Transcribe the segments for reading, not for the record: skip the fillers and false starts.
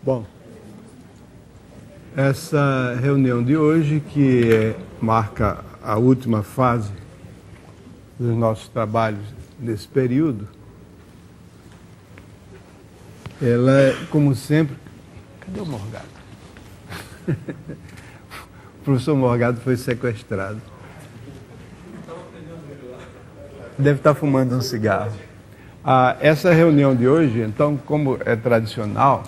Bom, essa reunião de hoje, que marca a última fase dos nossos trabalhos nesse período, ela é, como sempre... Cadê o Morgado? O professor Morgado foi sequestrado. Deve estar fumando um cigarro. Essa reunião de hoje, então, como é tradicional,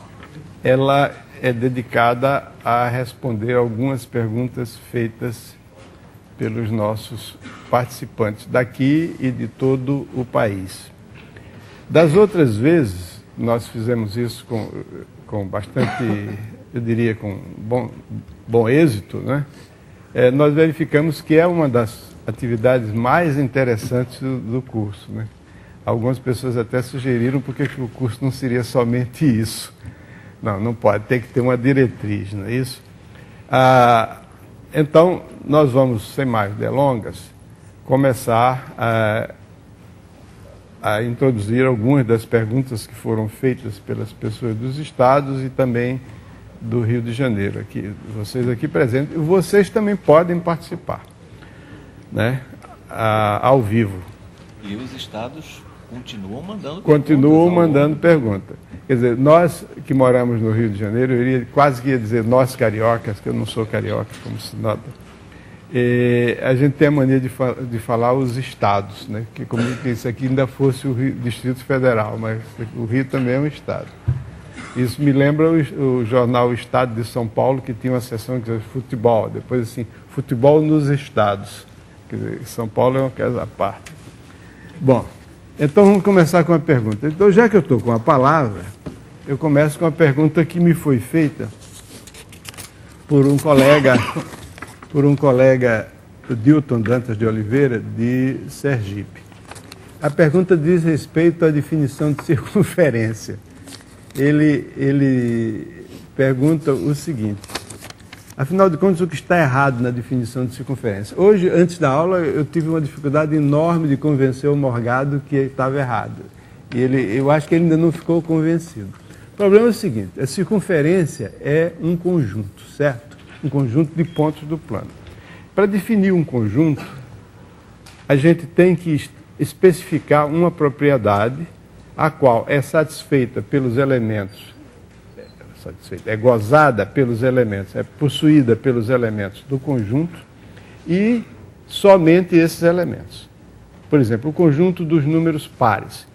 ela é dedicada a responder algumas perguntas feitas pelos nossos participantes daqui e de todo o país. Das outras vezes, nós fizemos isso com bastante, eu diria, com bom êxito, né? Nós verificamos que é uma das atividades mais interessantes do curso, né? Algumas pessoas até sugeriram porque o curso não seria somente isso. Não pode, tem que ter uma diretriz, não é isso? Então, nós vamos, sem mais delongas, começar a introduzir algumas das perguntas que foram feitas pelas pessoas dos estados e também do Rio de Janeiro, aqui, vocês aqui presentes. E vocês também podem participar, né? Ao vivo. E os estados continuam mandando perguntas. Continuam mandando perguntas. Quer dizer, nós que moramos no Rio de Janeiro, eu quase que ia dizer nós cariocas, que eu não sou carioca, como se nota, a gente tem a mania de falar os estados, né? Que como que isso aqui ainda fosse o Distrito Federal, mas o Rio também é um estado. Isso me lembra o jornal O Estado de São Paulo, que tinha uma seção que dizia futebol, depois assim, futebol nos estados. Quer dizer, São Paulo é uma casa à parte. Bom, então vamos começar com a pergunta. Então, já que eu estou com a palavra, eu começo com a pergunta que me foi feita por um colega, o Dilton Dantas de Oliveira, de Sergipe. A pergunta diz respeito à definição de circunferência. Ele pergunta o seguinte: afinal de contas, o que está errado na definição de circunferência? Hoje, antes da aula, eu tive uma dificuldade enorme de convencer o Morgado que estava errado. E eu acho que ele ainda não ficou convencido. O problema é o seguinte: a circunferência é um conjunto, certo? Um conjunto de pontos do plano. Para definir um conjunto, a gente tem que especificar uma propriedade a qual é satisfeita pelos elementos, é gozada pelos elementos, é possuída pelos elementos do conjunto e somente esses elementos. Por exemplo, o conjunto dos números pares.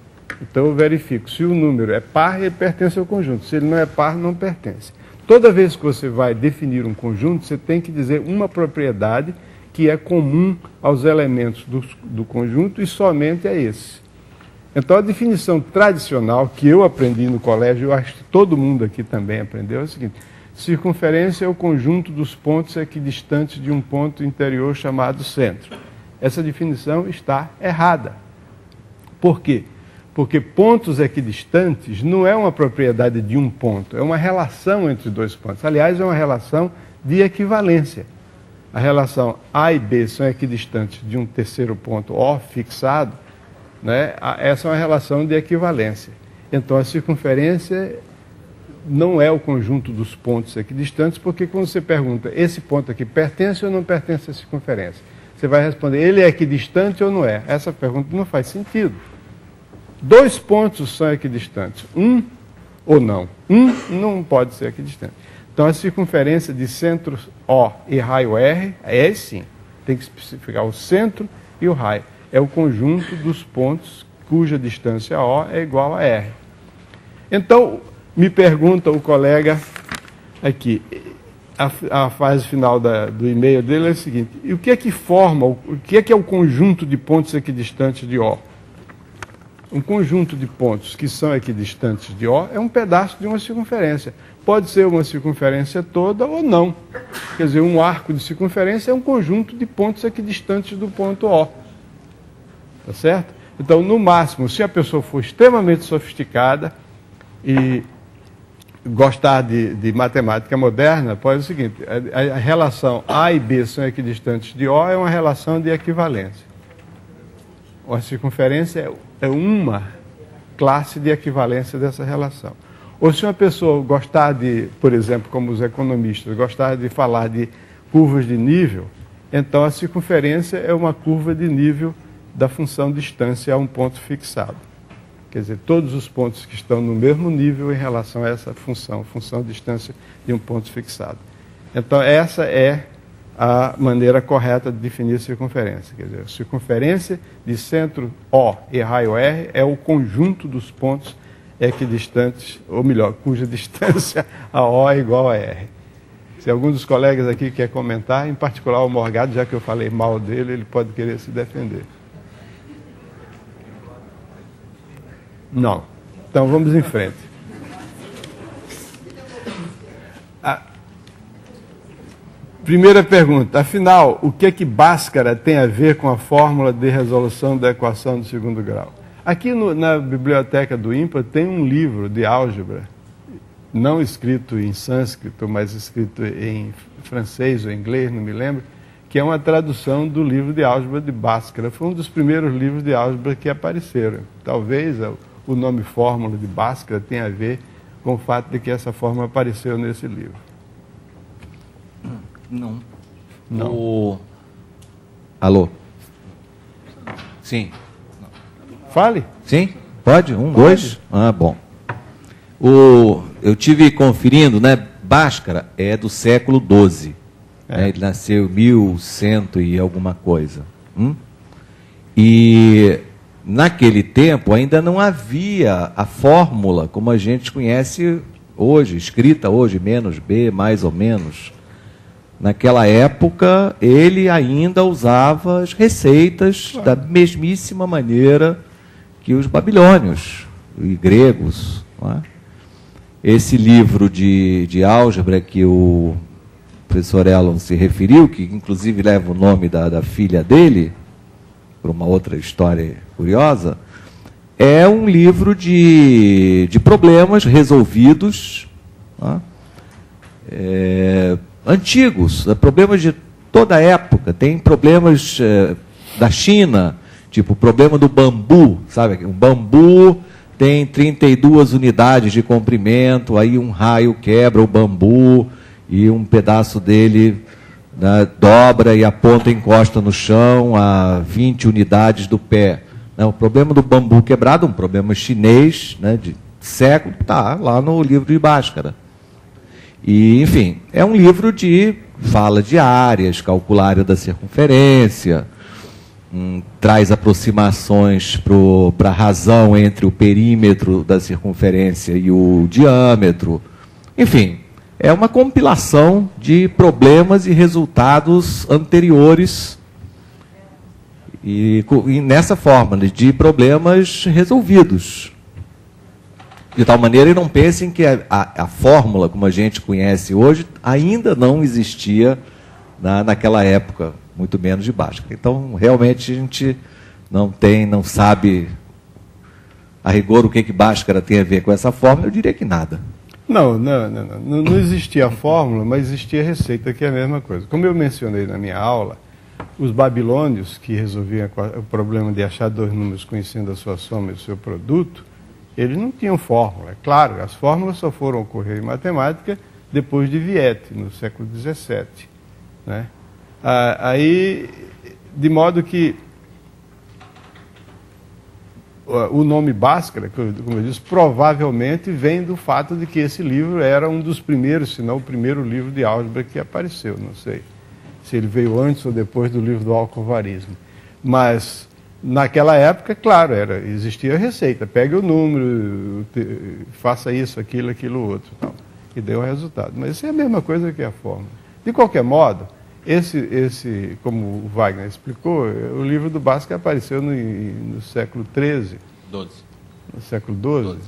Então eu verifico se o número é par, ele pertence ao conjunto. Se ele não é par, não pertence. Toda vez que você vai definir um conjunto, você tem que dizer uma propriedade que é comum aos elementos do conjunto e somente a esse. Então, a definição tradicional que eu aprendi no colégio, eu acho que todo mundo aqui também aprendeu, é o seguinte: circunferência é o conjunto dos pontos equidistantes de um ponto interior chamado centro. Essa definição está errada. Por quê? Porque pontos equidistantes não é uma propriedade de um ponto, é uma relação entre dois pontos. Aliás, é uma relação de equivalência. A relação A e B são equidistantes de um terceiro ponto O fixado, né? Essa é uma relação de equivalência. Então, a circunferência não é o conjunto dos pontos equidistantes, porque quando você pergunta, esse ponto aqui pertence ou não pertence à circunferência? Você vai responder, ele é equidistante ou não é? Essa pergunta não faz sentido. Dois pontos são equidistantes, um ou não. Um não pode ser equidistante. Então, a circunferência de centro O e raio R é sim. Tem que especificar o centro e o raio. É o conjunto dos pontos cuja distância O é igual a R. Então, me pergunta o colega aqui, a fase final do e-mail dele é a seguinte: e o que é que forma, o que é o conjunto de pontos equidistantes de O? Um conjunto de pontos que são equidistantes de O é um pedaço de uma circunferência. Pode ser uma circunferência toda ou não. Quer dizer, um arco de circunferência é um conjunto de pontos equidistantes do ponto O. Tá certo? Então, no máximo, se a pessoa for extremamente sofisticada e gostar de matemática moderna, pode ser o seguinte: a relação A e B são equidistantes de O é uma relação de equivalência. A circunferência é uma classe de equivalência dessa relação. Ou se uma pessoa gostar de, por exemplo, como os economistas, gostar de falar de curvas de nível, então a circunferência é uma curva de nível da função distância a um ponto fixado. Quer dizer, todos os pontos que estão no mesmo nível em relação a essa função distância de um ponto fixado. Então, essa é a maneira correta de definir circunferência. Quer dizer, a circunferência de centro O e raio R é o conjunto dos pontos equidistantes, ou melhor, cuja distância a O é igual a R. Se algum dos colegas aqui quer comentar, em particular o Morgado, já que eu falei mal dele, ele pode querer se defender. Não. Então vamos em frente. Primeira pergunta. Afinal, o que Bhaskara tem a ver com a fórmula de resolução da equação de segundo grau? Aqui na biblioteca do INPA tem um livro de álgebra, não escrito em sânscrito, mas escrito em francês ou inglês, não me lembro, que é uma tradução do livro de álgebra de Bhaskara. Foi um dos primeiros livros de álgebra que apareceram. Talvez o nome fórmula de Bhaskara tenha a ver com o fato de que essa fórmula apareceu nesse livro. Não. Não. Alô? Sim. Fale. Sim? Pode? Dois? Ah, bom. Eu tive conferindo, né? Bhaskara é do século XII. Né? Ele nasceu em 1100 e alguma coisa. E naquele tempo ainda não havia a fórmula como a gente conhece hoje, escrita hoje, menos B, mais ou menos. Naquela época, ele ainda usava as receitas da mesmíssima maneira que os babilônios e gregos. Não é? Esse livro de álgebra que o professor Elon se referiu, que inclusive leva o nome da filha dele, por uma outra história curiosa, é um livro de problemas resolvidos, não é? Antigos, problemas de toda a época. Tem problemas da China, tipo o problema do bambu, sabe? Um bambu tem 32 unidades de comprimento, aí um raio quebra o bambu e um pedaço dele, né, dobra e a ponta encosta no chão a 20 unidades do pé. O problema do bambu quebrado, um problema chinês, né, de século, está lá no livro de Bhaskara. E, enfim, é um livro fala de áreas, calcula a área da circunferência, traz aproximações para a razão entre o perímetro da circunferência e o diâmetro. Enfim, é uma compilação de problemas e resultados anteriores e nessa forma, de problemas resolvidos. De tal maneira, e não pensem que a fórmula, como a gente conhece hoje, ainda não existia naquela época, muito menos de Bhaskara. Então, realmente, a gente não sabe a rigor o que Bhaskara tem a ver com essa fórmula. Eu diria que nada. Não existia a fórmula, mas existia a receita, que é a mesma coisa. Como eu mencionei na minha aula, os babilônios, que resolviam o problema de achar dois números conhecendo a sua soma e o seu produto, eles não tinham fórmula. É claro, as fórmulas só foram ocorrer em matemática depois de Viette, no século XVII. Né? Aí, de modo que o nome Bhaskara, como eu disse, provavelmente vem do fato de que esse livro era um dos primeiros, se não o primeiro livro de álgebra que apareceu. Não sei se ele veio antes ou depois do livro do Alcovarismo. Mas naquela época, claro, existia a receita. Pegue o número, faça isso, aquilo outro. Tal, e deu o resultado. Mas isso é a mesma coisa que a fórmula. De qualquer modo, como o Wagner explicou, o livro do Bhaskara apareceu no século XIII. No século XII?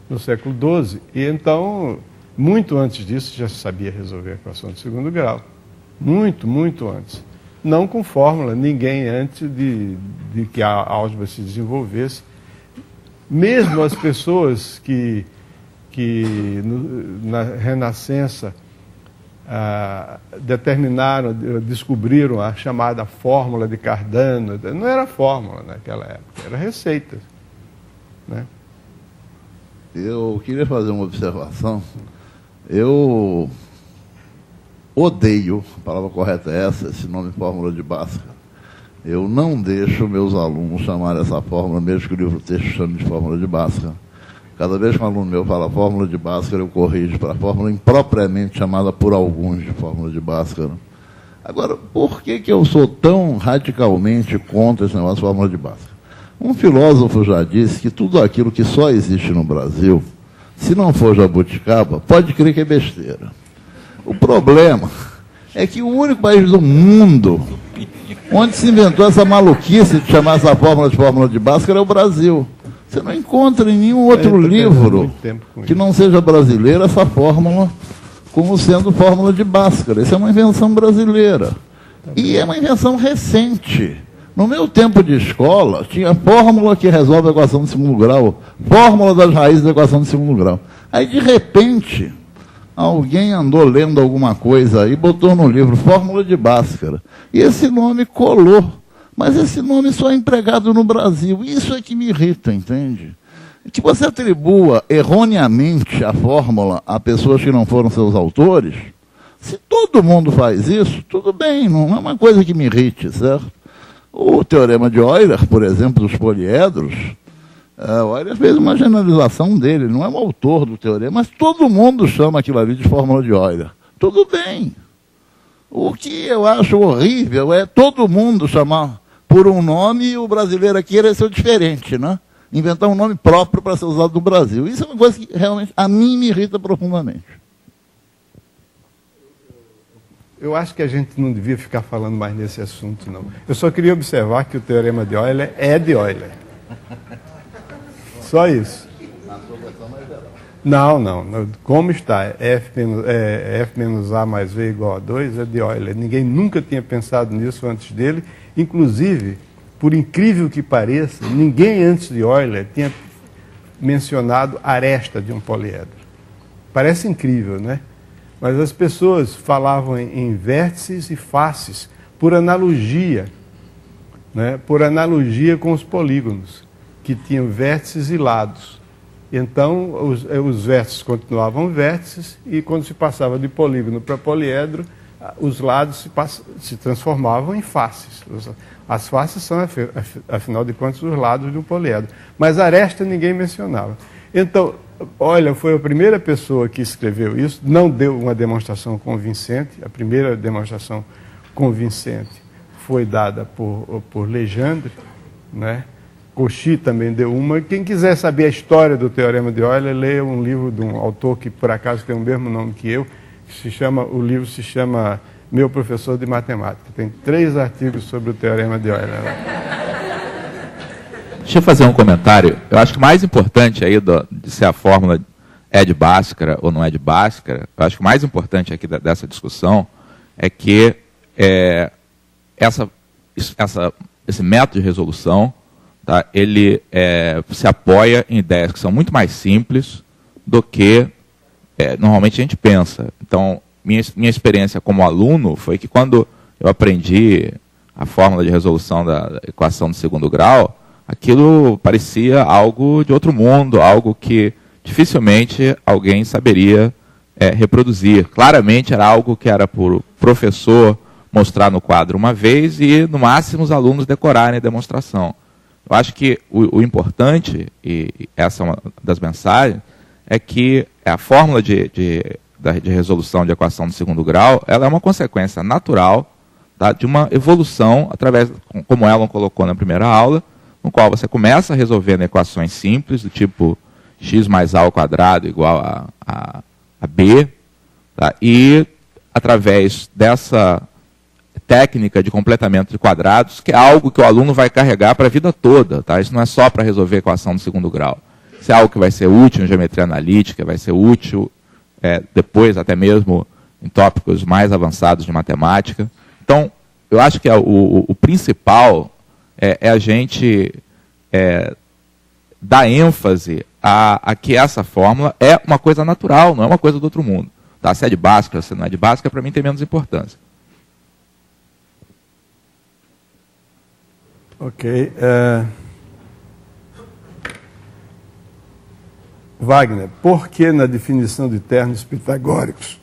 No século XII. E então, muito antes disso, já se sabia resolver a equação de segundo grau. Muito, muito antes. Não com fórmula, ninguém antes de que a álgebra se desenvolvesse. Mesmo as pessoas que na Renascença descobriram a chamada fórmula de Cardano, não era fórmula naquela época, era receita. Né? Eu queria fazer uma observação. Eu odeio, a palavra correta é essa, esse nome fórmula de Bhaskara. Eu não deixo meus alunos chamar essa fórmula, mesmo que o livro texto chame de fórmula de Bhaskara. Cada vez que um aluno meu fala fórmula de Bhaskara, eu corrijo para a fórmula impropriamente chamada por alguns de fórmula de Bhaskara. Agora, por que eu sou tão radicalmente contra esse negócio de fórmula de Bhaskara? Um filósofo já disse que tudo aquilo que só existe no Brasil, se não for jabuticaba, pode crer que é besteira. O problema é que o único país do mundo onde se inventou essa maluquice de chamar essa fórmula de Bhaskara é o Brasil. Você não encontra em nenhum outro livro que não seja brasileiro essa fórmula como sendo fórmula de Bhaskara. Isso é uma invenção brasileira. E é uma invenção recente. No meu tempo de escola, tinha fórmula que resolve a equação de segundo grau, fórmula das raízes da equação de segundo grau. Aí, de repente, alguém andou lendo alguma coisa aí, botou no livro fórmula de Bhaskara. E esse nome colou. Mas esse nome só é empregado no Brasil. Isso é que me irrita, entende? Que você atribua erroneamente a fórmula a pessoas que não foram seus autores. Se todo mundo faz isso, tudo bem, não é uma coisa que me irrite, certo? O teorema de Euler, por exemplo, dos poliedros, Euler fez uma generalização dele, não é o autor do teorema, mas todo mundo chama aquilo ali de fórmula de Euler. Tudo bem. O que eu acho horrível é todo mundo chamar por um nome e o brasileiro aqui querer ser diferente, né? Inventar um nome próprio para ser usado no Brasil. Isso é uma coisa que realmente a mim me irrita profundamente. Eu acho que a gente não devia ficar falando mais nesse assunto, não. Eu só queria observar que o teorema de Euler é de Euler. Só isso. Não. Como está? F menos A mais V igual a 2 é de Euler. Ninguém nunca tinha pensado nisso antes dele. Inclusive, por incrível que pareça, ninguém antes de Euler tinha mencionado aresta de um poliedro. Parece incrível, né? Mas as pessoas falavam em vértices e faces por analogia, né? Por analogia com os polígonos, que tinham vértices e lados. Então, os vértices continuavam vértices e quando se passava de polígono para poliedro, os lados se transformavam em faces. As faces são, afinal de contas, os lados do poliedro. Mas aresta ninguém mencionava. Então, olha, foi a primeira pessoa que escreveu isso, não deu uma demonstração convincente, a primeira demonstração convincente foi dada por Legendre, né? Cauchy também deu uma. Quem quiser saber a história do teorema de Euler, leia um livro de um autor que, por acaso, tem o mesmo nome que eu, o livro se chama Meu Professor de Matemática. Tem 3 artigos sobre o teorema de Euler. Deixa eu fazer um comentário. Eu acho que o mais importante aí de se a fórmula é de Bhaskara ou não é de Bhaskara, eu acho que o mais importante aqui dessa discussão é que esse método de resolução, tá, ele se apoia em ideias que são muito mais simples do que normalmente a gente pensa. Então, minha experiência como aluno foi que quando eu aprendi a fórmula de resolução da equação de segundo grau, aquilo parecia algo de outro mundo, algo que dificilmente alguém saberia reproduzir. Claramente era algo que era por o professor mostrar no quadro uma vez e, no máximo, os alunos decorarem a demonstração. Eu acho que o importante, e essa é uma das mensagens, é que a fórmula de resolução de equação de segundo grau, ela é uma consequência natural, tá, de uma evolução, através, como Elon colocou na primeira aula, no qual você começa resolvendo equações simples, do tipo x mais a ao quadrado igual a b, tá, e através dessa técnica de completamento de quadrados, que é algo que o aluno vai carregar para a vida toda. Tá? Isso não é só para resolver a equação de segundo grau. Isso é algo que vai ser útil em geometria analítica, vai ser útil depois até mesmo em tópicos mais avançados de matemática. Então, eu acho que o principal é a gente dar ênfase a que essa fórmula é uma coisa natural, não é uma coisa do outro mundo. Tá? Se é de Bhaskara, se não é de Bhaskara, para mim tem menos importância. Ok. Wagner, por que na definição de termos pitagóricos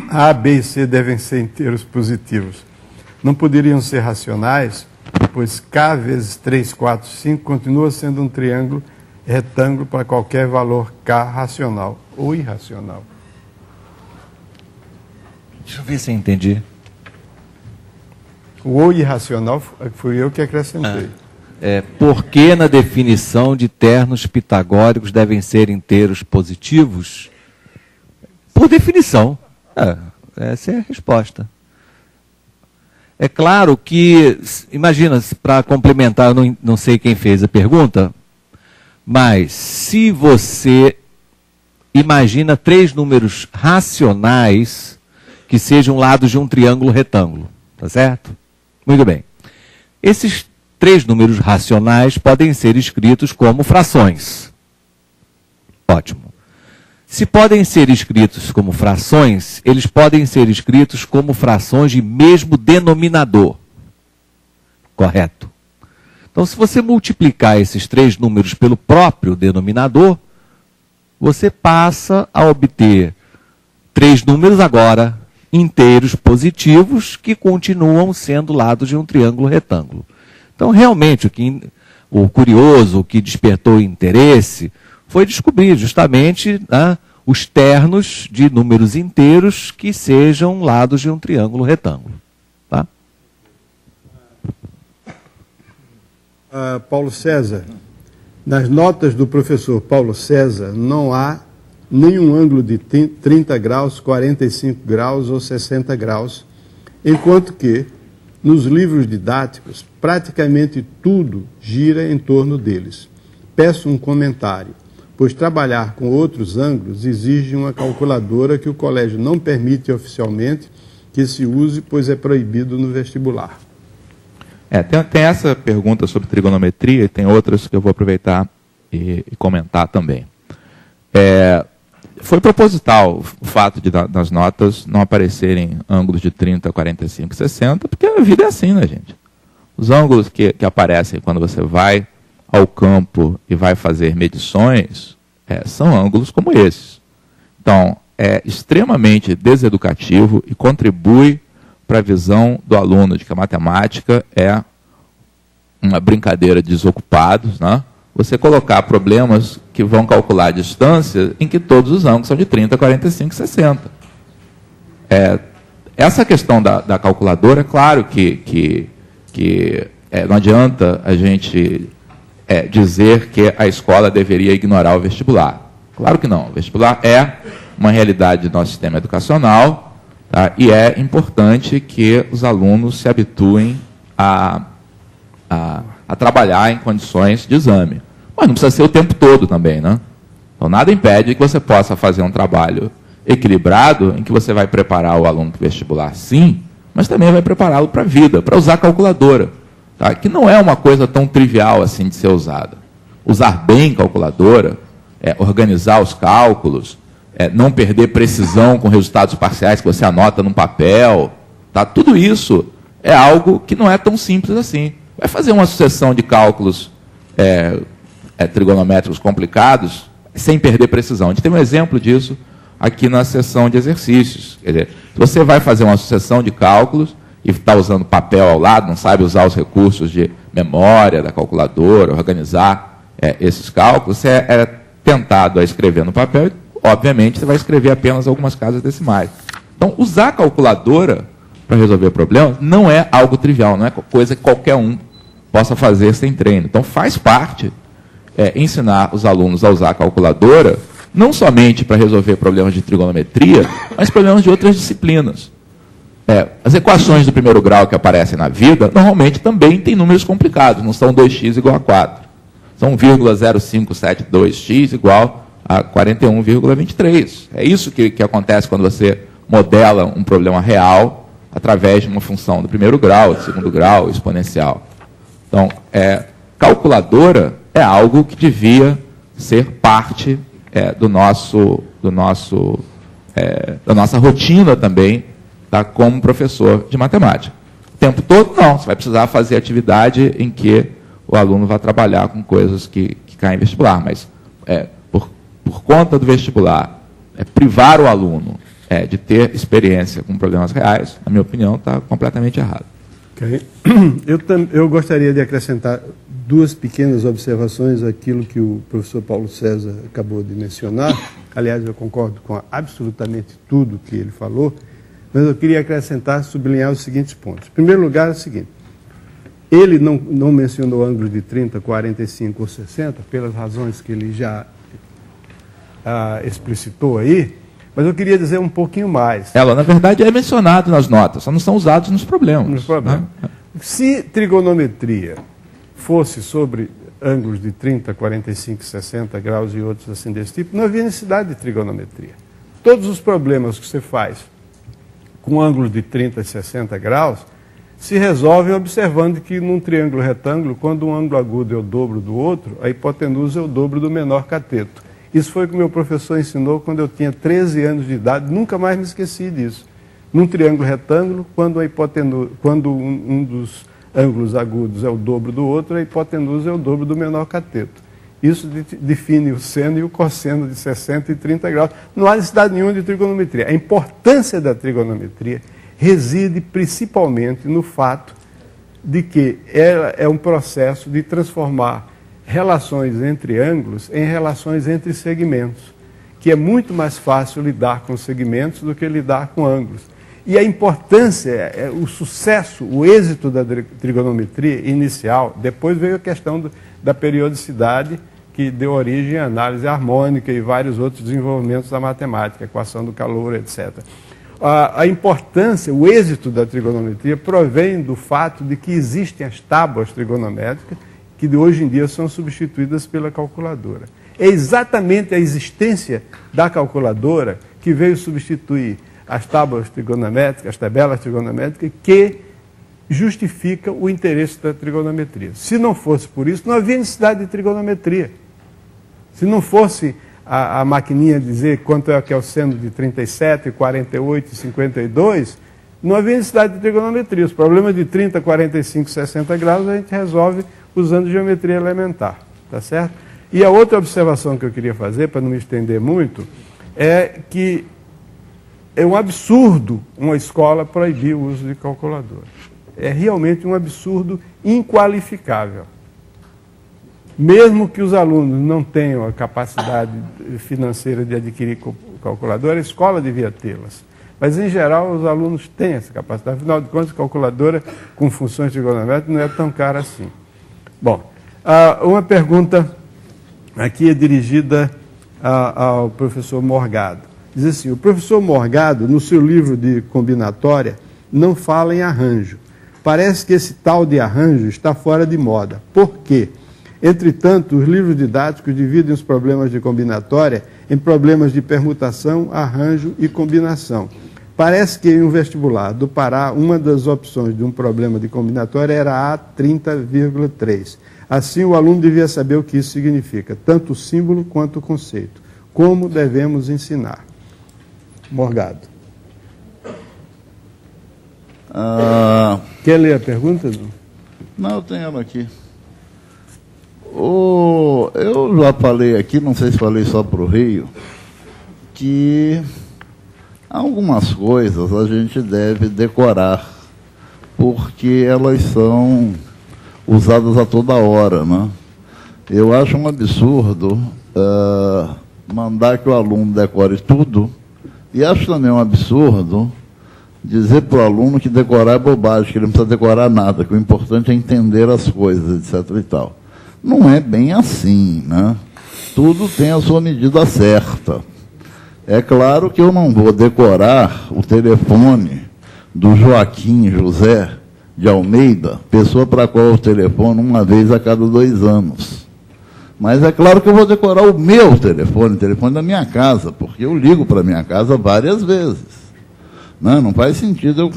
A, B e C devem ser inteiros positivos? Não poderiam ser racionais, pois K vezes 3, 4, 5 continua sendo um triângulo retângulo para qualquer valor K racional ou irracional. Deixa eu ver se eu entendi. O ou irracional fui eu que acrescentei. Por que na definição de termos pitagóricos devem ser inteiros positivos? Por definição. Essa é a resposta. É claro que, imagina, para complementar, eu não sei quem fez a pergunta, mas se você imagina 3 números racionais que sejam lados de um triângulo retângulo, tá certo? Muito bem. Esses 3 números racionais podem ser escritos como frações. Ótimo. Se podem ser escritos como frações, eles podem ser escritos como frações de mesmo denominador. Correto? Então, se você multiplicar esses 3 números pelo próprio denominador, você passa a obter 3 números agora inteiros positivos que continuam sendo lados de um triângulo retângulo. Então, realmente, o curioso, o que despertou interesse, foi descobrir justamente os ternos de números inteiros que sejam lados de um triângulo retângulo. Tá? Paulo César, nas notas do professor Paulo César não há nenhum ângulo de 30 graus, 45 graus ou 60 graus, enquanto que, nos livros didáticos, praticamente tudo gira em torno deles. Peço um comentário, pois trabalhar com outros ângulos exige uma calculadora que o colégio não permite oficialmente que se use, pois é proibido no vestibular. Tem essa pergunta sobre trigonometria e tem outras que eu vou aproveitar e comentar também. Foi proposital o fato de, nas notas, não aparecerem ângulos de 30, 45, 60, porque a vida é assim, né, gente? Os ângulos que aparecem quando você vai ao campo e vai fazer medições são ângulos como esses. Então, é extremamente deseducativo e contribui para a visão do aluno de que a matemática é uma brincadeira de desocupados, né? Você colocar problemas que vão calcular a distância em que todos os ângulos são de 30, 45, 60. Essa questão da calculadora, é claro que não adianta a gente dizer que a escola deveria ignorar o vestibular. Claro que não. O vestibular é uma realidade do nosso sistema educacional, tá? E é importante que os alunos se habituem a trabalhar em condições de exame. Mas não precisa ser o tempo todo também, né? Então, nada impede que você possa fazer um trabalho equilibrado em que você vai preparar o aluno para o vestibular, sim, mas também vai prepará-lo para a vida, para usar a calculadora, tá? Que não é uma coisa tão trivial assim de ser usada. Usar bem calculadora, organizar os cálculos, não perder precisão com resultados parciais que você anota num papel, tá? Tudo isso é algo que não é tão simples assim. Vai fazer uma sucessão de cálculos trigonométricos complicados sem perder precisão. A gente tem um exemplo disso aqui na seção de exercícios. Quer dizer, se você vai fazer uma sucessão de cálculos e está usando papel ao lado, não sabe usar os recursos de memória da calculadora, organizar esses cálculos, você é tentado a escrever no papel e, obviamente, você vai escrever apenas algumas casas decimais. Então, usar a calculadora para resolver problemas não é algo trivial, não é coisa que qualquer um possa fazer sem treino. Então, faz parte ensinar os alunos a usar a calculadora, não somente para resolver problemas de trigonometria, mas problemas de outras disciplinas. As equações do primeiro grau que aparecem na vida, normalmente também têm números complicados, não são 2x igual a 4. São 1,0572x igual a 41,23. É isso que acontece quando você modela um problema real através de uma função do primeiro grau, do segundo grau, exponencial. Então, calculadora é algo que devia ser parte da nossa rotina também, tá, como professor de matemática. O tempo todo, não. Você vai precisar fazer atividade em que o aluno vai trabalhar com coisas que caem em vestibular, mas por conta do vestibular, privar o aluno de ter experiência com problemas reais, na minha opinião, está completamente errado. Okay. Eu gostaria de acrescentar duas pequenas observações àquilo que o professor Paulo César acabou de mencionar. Aliás, eu concordo com absolutamente tudo que ele falou, mas eu queria acrescentar, sublinhar os seguintes pontos. Em primeiro lugar, é o seguinte: ele não mencionou ângulos de 30, 45 ou 60, pelas razões que ele já explicitou aí, mas eu queria dizer um pouquinho mais. Ela, na verdade, é mencionado nas notas, só não são usados nos problemas. Nos problemas. Né? Se trigonometria fosse sobre ângulos de 30, 45, 60 graus e outros assim desse tipo, não havia necessidade de trigonometria. Todos os problemas que você faz com ângulos de 30 e 60 graus se resolvem observando que num triângulo retângulo, quando um ângulo agudo é o dobro do outro, a hipotenusa é o dobro do menor cateto. Isso foi o que o meu professor ensinou quando eu tinha 13 anos de idade, nunca mais me esqueci disso. Num triângulo retângulo, quando um dos ângulos agudos é o dobro do outro, a hipotenusa é o dobro do menor cateto. Isso define o seno e o cosseno de 60 e 30 graus. Não há necessidade nenhuma de trigonometria. A importância da trigonometria reside principalmente no fato de que ela é um processo de transformar relações entre ângulos em relações entre segmentos, que é muito mais fácil lidar com segmentos do que lidar com ângulos. E a importância, o sucesso, o êxito da trigonometria inicial, depois veio a questão da periodicidade, que deu origem à análise harmônica e vários outros desenvolvimentos da matemática, equação do calor, etc. A importância, o êxito da trigonometria provém do fato de que existem as tábuas trigonométricas, que de hoje em dia são substituídas pela calculadora. É exatamente a existência da calculadora que veio substituir as tábuas trigonométricas, as tabelas trigonométricas, que justifica o interesse da trigonometria. Se não fosse por isso, não havia necessidade de trigonometria. Se não fosse a maquininha dizer quanto é que é o seno de 37, 48 e 52, não havia necessidade de trigonometria. Os problemas de 30, 45, 60 graus a gente resolve usando geometria elementar, tá certo? E a outra observação que eu queria fazer, para não me estender muito, é que é um absurdo uma escola proibir o uso de calculadora. É realmente um absurdo inqualificável. Mesmo que os alunos não tenham a capacidade financeira de adquirir calculadora, a escola devia tê-las. Mas, em geral, os alunos têm essa capacidade. Afinal de contas, a calculadora com funções trigonométricas não é tão cara assim. Bom, uma pergunta aqui é dirigida ao professor Morgado. Diz assim: o professor Morgado, no seu livro de combinatória, não fala em arranjo. Parece que esse tal de arranjo está fora de moda. Por quê? Entretanto, os livros didáticos dividem os problemas de combinatória em problemas de permutação, arranjo e combinação. Parece que em um vestibular do Pará, uma das opções de um problema de combinatória era A 30,3. Assim, o aluno devia saber o que isso significa, tanto o símbolo quanto o conceito. Como devemos ensinar? Morgado. Quer ler a pergunta? Não, eu tenho ela aqui. Eu já falei aqui, não sei se falei só para o Rio, que algumas coisas a gente deve decorar, porque elas são usadas a toda hora, né? Eu acho um absurdo mandar que o aluno decore tudo, e acho também um absurdo dizer para o aluno que decorar é bobagem, que ele não precisa decorar nada, que o importante é entender as coisas, etc. e tal. Não é bem assim, né? Tudo tem a sua medida certa. É claro que eu não vou decorar o telefone do Joaquim José de Almeida, pessoa para a qual eu telefono uma vez a cada 2 anos. Mas é claro que eu vou decorar o meu telefone, o telefone da minha casa, porque eu ligo para a minha casa várias vezes. Não faz sentido.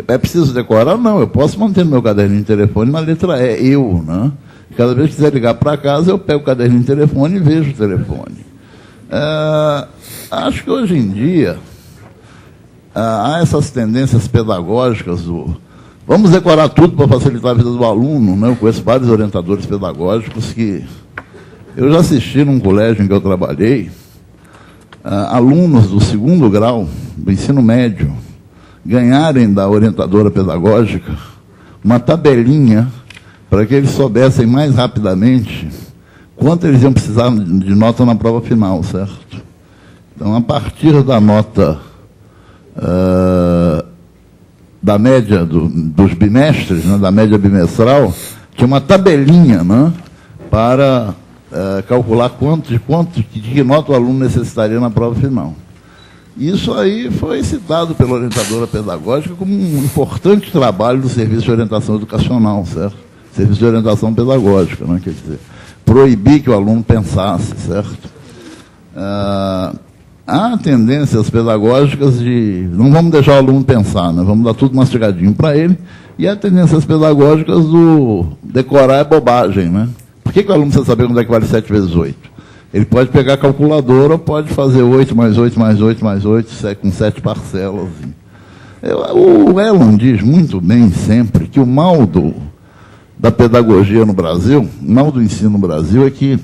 É preciso decorar? Não, eu posso manter no meu caderninho de telefone uma letra E, eu, né? Cada vez que quiser ligar para casa, eu pego o caderninho de telefone e vejo o telefone. Acho que hoje em dia há essas tendências pedagógicas do vamos decorar tudo para facilitar a vida do aluno, né? Eu conheço vários orientadores pedagógicos que Eu já assisti num colégio em que eu trabalhei, alunos do 2º grau, do ensino médio, ganharem da orientadora pedagógica uma tabelinha para que eles soubessem mais rapidamente quanto eles iam precisar de nota na prova final, certo? Então, a partir da nota da média dos bimestres, né, da média bimestral, tinha uma tabelinha, né, para calcular de que nota o aluno necessitaria na prova final. Isso aí foi citado pela orientadora pedagógica como um importante trabalho do Serviço de Orientação Educacional, certo? Serviço de Orientação Pedagógica, né? Quer dizer, proibir que o aluno pensasse, certo? Há tendências pedagógicas de não vamos deixar o aluno pensar, né? Vamos dar tudo mastigadinho para ele, e há tendências pedagógicas do decorar é bobagem, né? Por que o aluno precisa saber quando é que vale 7 vezes 8? Ele pode pegar a calculadora, pode fazer 8 mais 8 mais 8 mais 8, com 7 parcelas. O Elon diz muito bem sempre que o mal da pedagogia no Brasil, o mal do ensino no Brasil é que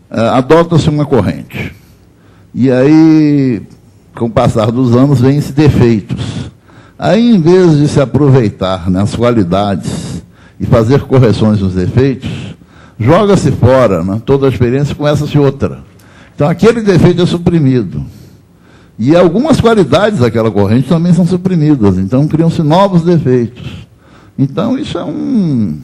adota-se uma corrente. E aí, com o passar dos anos, vêm-se defeitos. Aí, em vez de se aproveitar nas qualidades e fazer correções nos defeitos, joga-se fora, né, toda a experiência, e começa-se outra. Então, aquele defeito é suprimido. E algumas qualidades daquela corrente também são suprimidas. Então, criam-se novos defeitos. Então, isso é um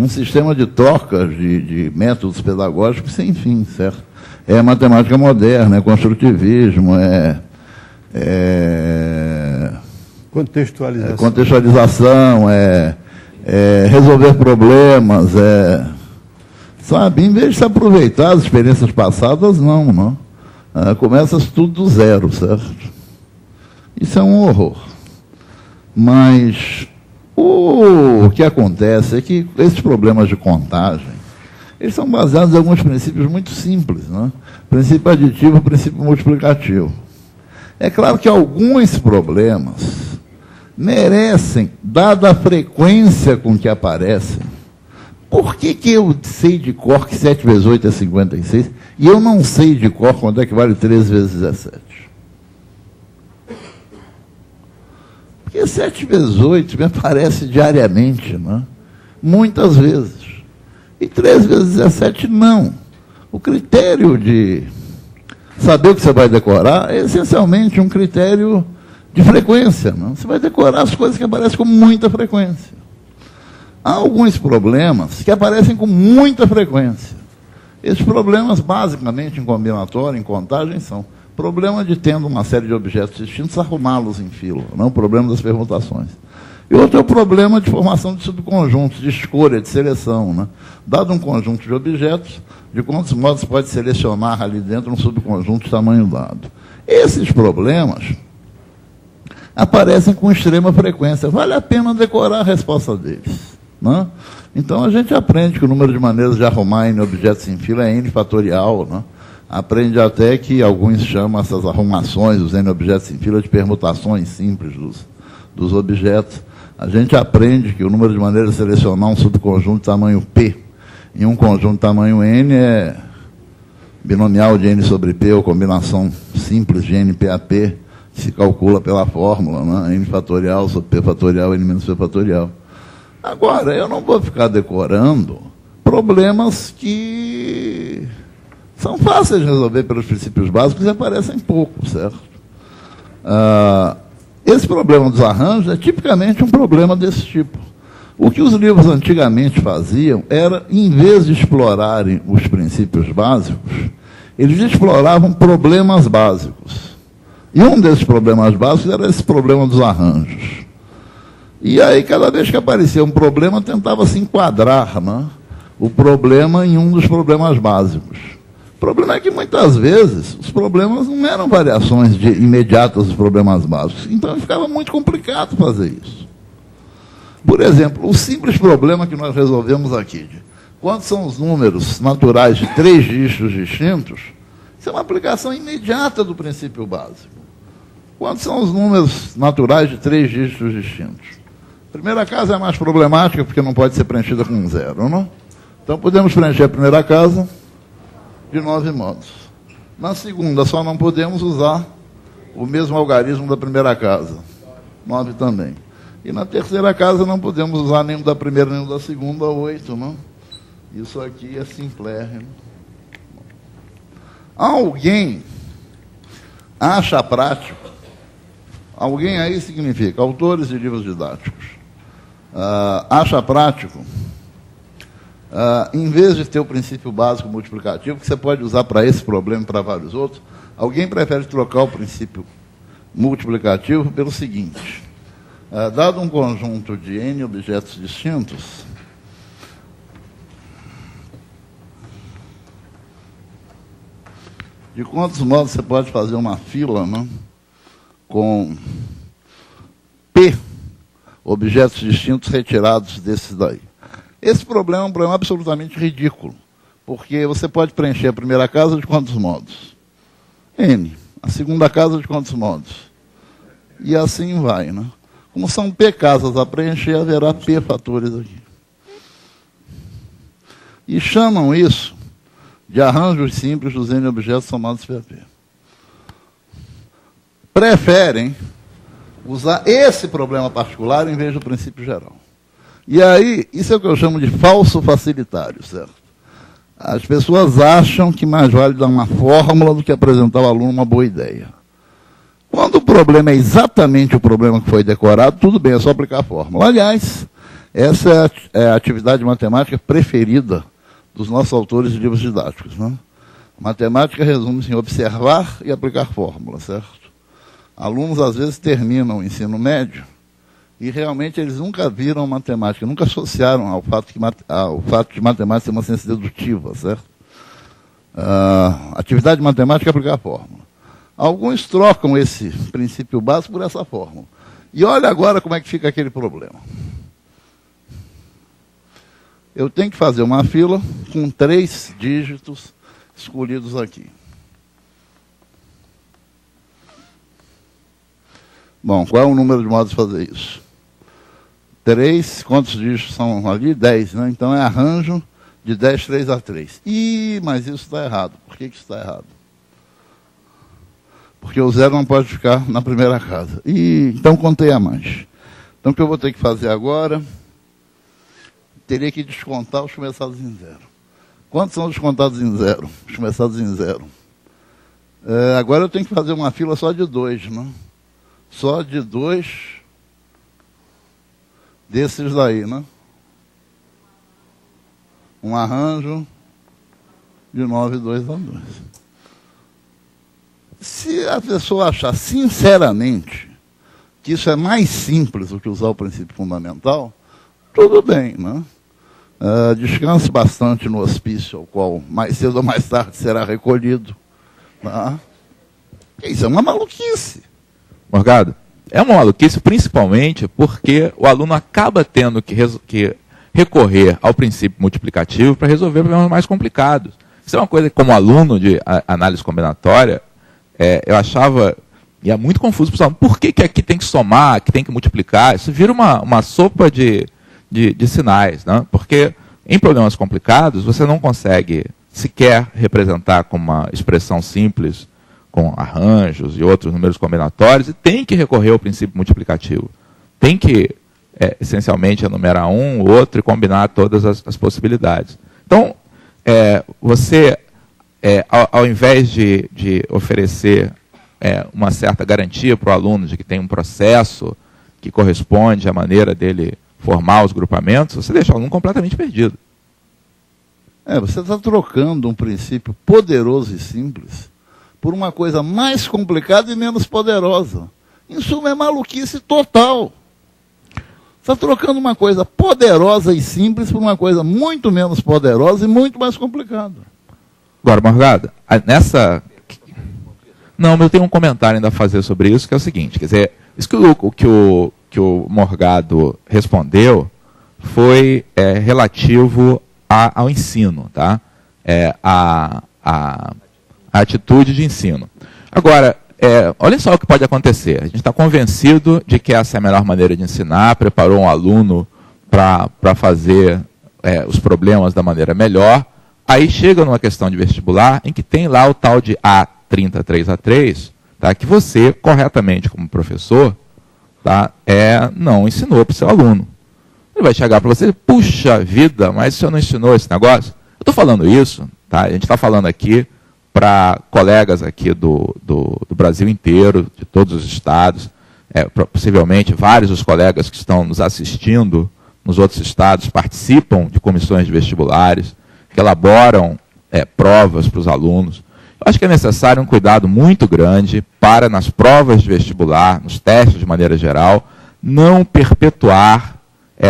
sistema de troca de métodos pedagógicos sem fim, certo? É matemática moderna, é construtivismo, contextualização, resolver problemas, sabe, em vez de se aproveitar as experiências passadas, não. Começa tudo do zero, certo? Isso é um horror. Mas o que acontece é que esses problemas de contagem, eles são baseados em alguns princípios muito simples, né? Princípio aditivo e princípio multiplicativo. É claro que alguns problemas merecem, dada a frequência com que aparecem. Por que eu sei de cor que 7 vezes 8 é 56 e eu não sei de cor quanto é que vale 13 vezes 17? Porque 7 vezes 8 me aparece diariamente, né? Muitas vezes. E 13 vezes 17 não. O critério de saber o que você vai decorar é essencialmente um critério de frequência. Não? Você vai decorar as coisas que aparecem com muita frequência. Há alguns problemas que aparecem com muita frequência. Esses problemas, basicamente, em combinatório, em contagem, são problema de, tendo uma série de objetos distintos, arrumá-los em fila, não o problema das permutações. E outro é o problema de formação de subconjuntos, de escolha, de seleção. Né? Dado um conjunto de objetos, de quantos modos se pode selecionar ali dentro um subconjunto de tamanho dado. Esses problemas aparecem com extrema frequência. Vale a pena decorar a resposta deles. Né? Então, a gente aprende que o número de maneiras de arrumar N objetos em fila é N fatorial. Né? Aprende até que alguns chamam essas arrumações, os N objetos em fila, de permutações simples dos objetos. A gente aprende que o número de maneiras de selecionar um subconjunto de tamanho P em um conjunto de tamanho N é binomial de N sobre P, ou combinação simples de N PAP, se calcula pela fórmula, né? N fatorial sobre P fatorial, N menos P fatorial. Agora, eu não vou ficar decorando problemas que são fáceis de resolver pelos princípios básicos e aparecem pouco, certo? Esse problema dos arranjos é tipicamente um problema desse tipo. O que os livros antigamente faziam era, em vez de explorarem os princípios básicos, eles exploravam problemas básicos. E um desses problemas básicos era esse problema dos arranjos. E aí, cada vez que aparecia um problema, tentava se enquadrar, né, o problema em um dos problemas básicos. O problema é que, muitas vezes, os problemas não eram variações imediatas dos problemas básicos. Então, ficava muito complicado fazer isso. Por exemplo, o simples problema que nós resolvemos aqui, de quantos são os números naturais de 3 dígitos distintos, isso é uma aplicação imediata do princípio básico. Quantos são os números naturais de 3 dígitos distintos? A primeira casa é mais problemática, porque não pode ser preenchida com 0, não? Então, podemos preencher a primeira casa de 9 modos. Na segunda, só não podemos usar o mesmo algarismo da primeira casa. 9 também. E na terceira casa, não podemos usar nenhum da primeira, nenhum da segunda, 8, não? Isso aqui é simplérrimo. Alguém acha prático? Alguém aí significa autores de livros didáticos. Acha prático, em vez de ter o princípio básico multiplicativo, que você pode usar para esse problema e para vários outros, alguém prefere trocar o princípio multiplicativo pelo seguinte: dado um conjunto de N objetos distintos, de quantos modos você pode fazer uma fila, não? Com P objetos distintos retirados desses daí. Esse problema é um problema absolutamente ridículo, porque você pode preencher a primeira casa de quantos modos? N. A segunda casa de quantos modos? E assim vai, né? Como são P casas a preencher, haverá P fatores aqui. E chamam isso de arranjos simples dos N objetos somados PP. Preferem usar esse problema particular em vez do princípio geral. E aí, isso é o que eu chamo de falso facilitário, certo? As pessoas acham que mais vale dar uma fórmula do que apresentar ao aluno uma boa ideia. Quando o problema é exatamente o problema que foi decorado, tudo bem, é só aplicar a fórmula. Aliás, essa é a atividade matemática preferida dos nossos autores de livros didáticos, né? Matemática resume-se em observar e aplicar fórmula, certo? Alunos, às vezes, terminam o ensino médio e realmente eles nunca viram matemática, nunca associaram ao fato de matemática ser uma ciência dedutiva, certo? Atividade matemática é aplicar a fórmula. Alguns trocam esse princípio básico por essa fórmula. E olha agora como é que fica aquele problema. Eu tenho que fazer uma fila com 3 dígitos escolhidos aqui. Bom, qual é o número de modos de fazer isso? 3, quantos dígitos são ali? 10, né? Então é arranjo de 10, 3 a 3. Ih, mas isso está errado. Por que isso está errado? Porque o 0 não pode ficar na primeira casa. Então contei a mais. Então o que eu vou ter que fazer agora? Teria que descontar os começados em 0. Quantos são os descontados em 0? Os começados em 0. Agora eu tenho que fazer uma fila só de 2, né? Só de 2 desses daí, né? Um arranjo de 9, 2 a 2. Se a pessoa achar sinceramente que isso é mais simples do que usar o princípio fundamental, tudo bem, né? Descanse bastante no hospício, ao qual mais cedo ou mais tarde será recolhido. Tá? Isso é uma maluquice. Morgado, é uma maluquice principalmente porque o aluno acaba tendo que recorrer ao princípio multiplicativo para resolver problemas mais complicados. Isso é uma coisa que, como aluno de análise combinatória, eu achava, e é muito confuso para o aluno, por que aqui tem que somar, que tem que multiplicar? Isso vira uma sopa de sinais, né? Porque em problemas complicados você não consegue sequer representar com uma expressão simples, com arranjos e outros números combinatórios, e tem que recorrer ao princípio multiplicativo. Tem que, essencialmente, enumerar um, outro e combinar todas as possibilidades. Então, você, ao invés de oferecer uma certa garantia para o aluno de que tem um processo que corresponde à maneira dele formar os grupamentos, você deixa o aluno completamente perdido. Você está trocando um princípio poderoso e simples por uma coisa mais complicada e menos poderosa. Em suma, é maluquice total. Você está trocando uma coisa poderosa e simples por uma coisa muito menos poderosa e muito mais complicada. Agora, Morgado, Não, eu tenho um comentário ainda a fazer sobre isso, que é o seguinte, quer dizer, isso que o Morgado respondeu foi relativo ao ensino, tá? A atitude de ensino. Agora, olha só o que pode acontecer. A gente está convencido de que essa é a melhor maneira de ensinar, preparou um aluno para fazer os problemas da maneira melhor, aí chega numa questão de vestibular em que tem lá o tal de A33A3, tá, que você, corretamente como professor, tá, não ensinou para o seu aluno. Ele vai chegar para você, puxa vida, mas o senhor não ensinou esse negócio? Eu estou falando isso, tá? A gente está falando aqui para colegas aqui do Brasil inteiro, de todos os estados, possivelmente vários dos colegas que estão nos assistindo nos outros estados participam de comissões de vestibulares, que elaboram provas para os alunos. Eu acho que é necessário um cuidado muito grande para, nas provas de vestibular, nos testes de maneira geral, não perpetuar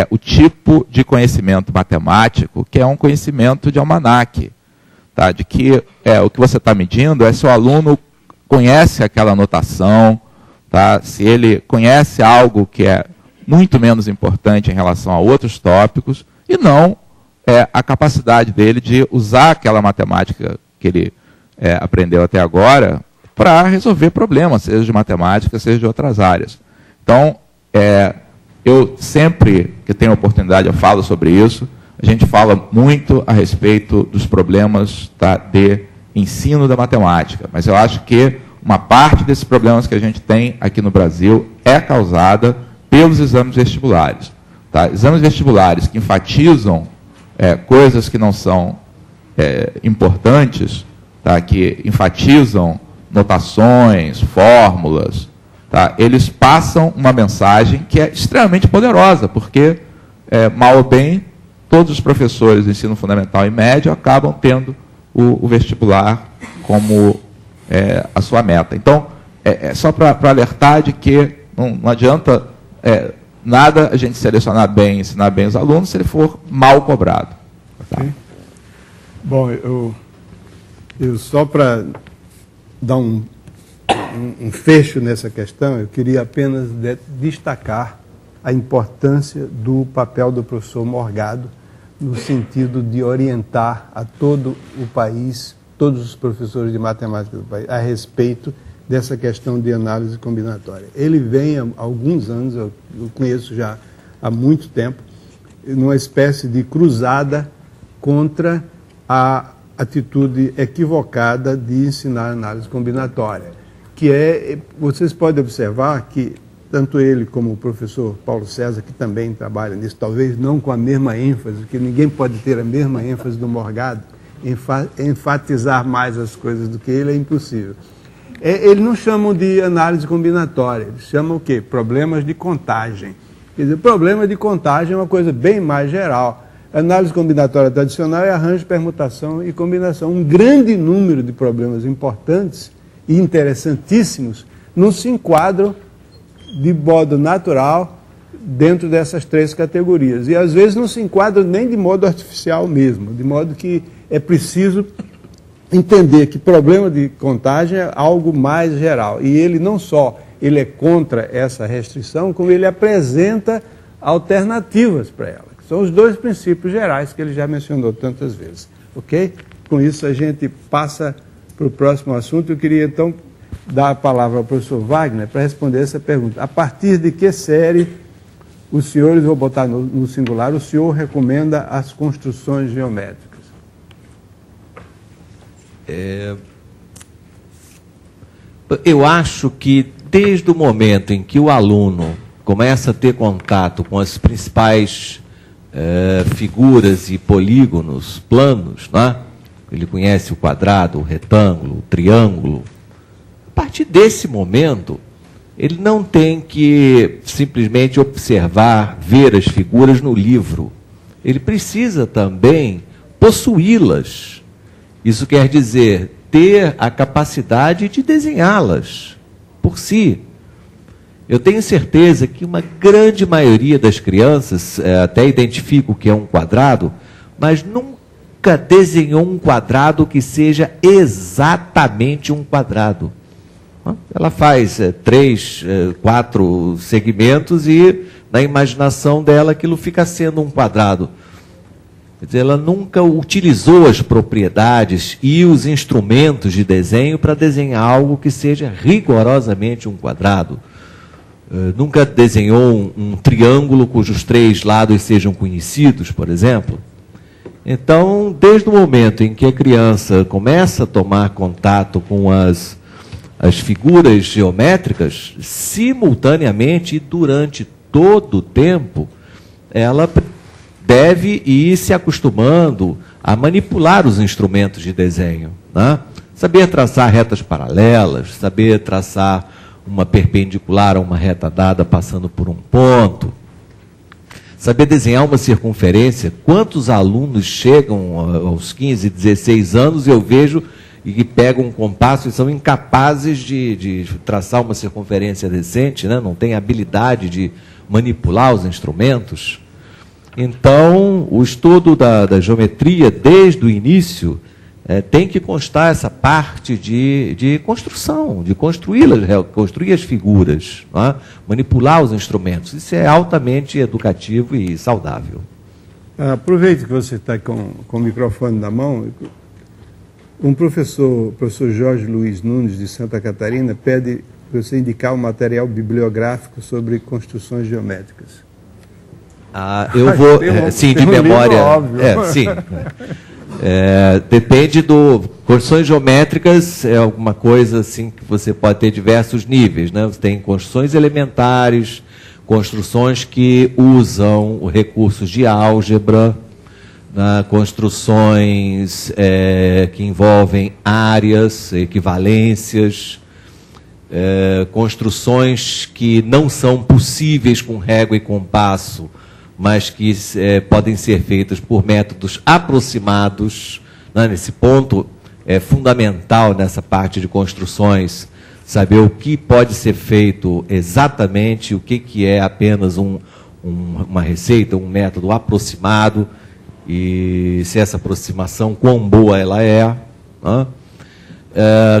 o tipo de conhecimento matemático que é um conhecimento de almanaque. Tá? De que o que você está medindo é se o aluno conhece aquela notação, tá? Se ele conhece algo que é muito menos importante em relação a outros tópicos, e não a capacidade dele de usar aquela matemática que ele aprendeu até agora para resolver problemas, seja de matemática, seja de outras áreas. Então, eu sempre que tenho oportunidade, eu falo sobre isso. A gente fala muito a respeito dos problemas, tá, de ensino da matemática, mas eu acho que uma parte desses problemas que a gente tem aqui no Brasil é causada pelos exames vestibulares. Tá? Exames vestibulares que enfatizam coisas que não são importantes, tá? Que enfatizam notações, fórmulas, tá? Eles passam uma mensagem que é extremamente poderosa, porque, mal ou bem, todos os professores do ensino fundamental e médio acabam tendo o vestibular como a sua meta. Então, só para alertar de que não adianta nada a gente selecionar bem, ensinar bem os alunos, se ele for mal cobrado. Tá? Bom, eu só para dar um fecho nessa questão, eu queria apenas destacar a importância do papel do professor Morgado no sentido de orientar a todo o país, todos os professores de matemática do país, a respeito dessa questão de análise combinatória. Ele vem há alguns anos, eu conheço já há muito tempo, numa espécie de cruzada contra a atitude equivocada de ensinar análise combinatória, que vocês podem observar que tanto ele como o professor Paulo César, que também trabalha nisso, talvez não com a mesma ênfase, porque ninguém pode ter a mesma ênfase do Morgado, enfatizar mais as coisas do que ele é impossível. Eles não chamam de análise combinatória, eles chamam o quê? Problemas de contagem. Quer dizer, problema de contagem é uma coisa bem mais geral. A análise combinatória tradicional é arranjo, permutação e combinação. Um grande número de problemas importantes e interessantíssimos não se enquadram de modo natural dentro dessas três categorias. E às vezes não se enquadram nem de modo artificial mesmo, de modo que é preciso entender que problema de contagem é algo mais geral. E ele não só ele é contra essa restrição, como ele apresenta alternativas para ela, que são os dois princípios gerais que ele já mencionou tantas vezes. Ok? Com isso a gente passa para o próximo assunto. Eu queria então dar a palavra ao professor Wagner para responder essa pergunta. A partir de que série os senhores, vou botar no singular, o senhor recomenda as construções geométricas? Eu acho que desde o momento em que o aluno começa a ter contato com as principais figuras e polígonos, planos, né? Ele conhece o quadrado, o retângulo, o triângulo. A partir desse momento, ele não tem que simplesmente observar, ver as figuras no livro. Ele precisa também possuí-las. Isso quer dizer ter a capacidade de desenhá-las por si. Eu tenho certeza que uma grande maioria das crianças até identifica o que é um quadrado, mas nunca desenhou um quadrado que seja exatamente um quadrado. Ela faz 3, 4 segmentos e na imaginação dela aquilo fica sendo um quadrado. Quer dizer, ela nunca utilizou as propriedades e os instrumentos de desenho para desenhar algo que seja rigorosamente um quadrado. Nunca desenhou um triângulo cujos 3 lados sejam conhecidos, por exemplo. Então, desde o momento em que a criança começa a tomar contato com as figuras geométricas, simultaneamente e durante todo o tempo, ela deve ir se acostumando a manipular os instrumentos de desenho, né? Saber traçar retas paralelas, saber traçar uma perpendicular a uma reta dada passando por um ponto, saber desenhar uma circunferência. Quantos alunos chegam aos 15, 16 anos, eu vejo, e que pegam um compasso e são incapazes de traçar uma circunferência decente, né? Não têm habilidade de manipular os instrumentos. Então, o estudo da geometria, desde o início, tem que constar essa parte de construção, de construir as figuras, né? Manipular os instrumentos. Isso é altamente educativo e saudável. Aproveite que você está com o microfone na mão. O professor Jorge Luiz Nunes, de Santa Catarina, pede para você indicar um material bibliográfico sobre construções geométricas. Eu vou, sim, de memória. Sim. Depende do. Construções geométricas é alguma coisa assim que você pode ter diversos níveis, né? Você tem construções elementares, construções que usam recursos de álgebra, né? Construções que envolvem áreas, equivalências, construções que não são possíveis com régua e compasso, mas que podem ser feitas por métodos aproximados, né? Nesse ponto é fundamental nessa parte de construções, saber o que pode ser feito exatamente, o que é apenas uma receita, um método aproximado, e se essa aproximação, quão boa ela é. Né?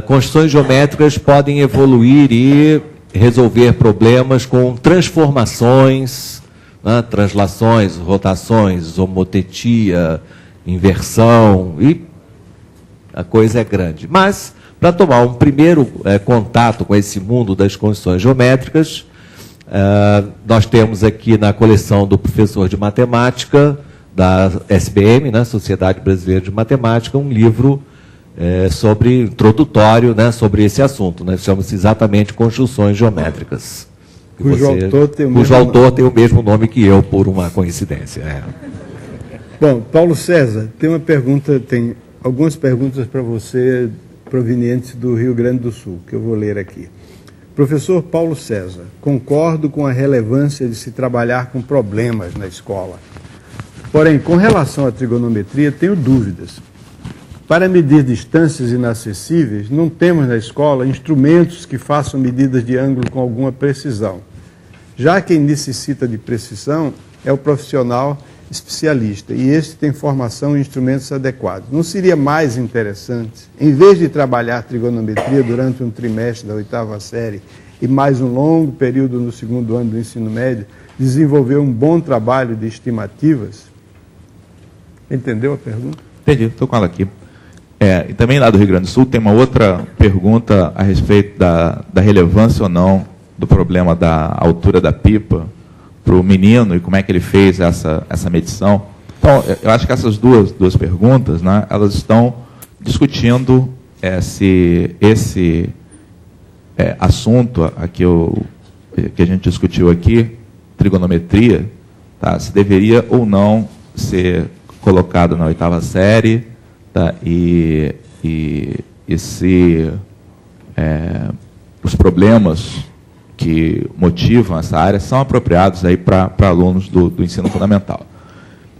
Construções geométricas podem evoluir e resolver problemas com transformações, né? Translações, rotações, homotetia, inversão, e a coisa é grande. Mas, para tomar um primeiro contato com esse mundo das construções geométricas, nós temos aqui na coleção do professor de matemática, da SBM, né? Sociedade Brasileira de Matemática, um livro introdutório, né? Sobre esse assunto, né? Chama-se exatamente Construções Geométricas. Cujo autor tem o mesmo nome que eu, por uma coincidência. Bom, Paulo César, tem algumas perguntas para você provenientes do Rio Grande do Sul, que eu vou ler aqui. Professor Paulo César, concordo com a relevância de se trabalhar com problemas na escola. Porém, com relação à trigonometria, tenho dúvidas. Para medir distâncias inacessíveis, não temos na escola instrumentos que façam medidas de ângulo com alguma precisão. Já quem necessita de precisão é o profissional especialista, e este tem formação em instrumentos adequados. Não seria mais interessante, em vez de trabalhar trigonometria durante um trimestre da 8ª série e mais um longo período no 2º ano do ensino médio, desenvolver um bom trabalho de estimativas? Entendeu a pergunta? Entendi, estou com ela aqui. E também lá do Rio Grande do Sul tem uma outra pergunta a respeito da relevância ou não do problema da altura da pipa para o menino e como é que ele fez essa medição. Então, eu acho que essas duas perguntas, né, elas estão discutindo se esse assunto que a gente discutiu aqui, trigonometria, tá, se deveria ou não ser colocado na 8ª série, tá, e se os problemas que motivam essa área são apropriados aí para alunos do ensino fundamental.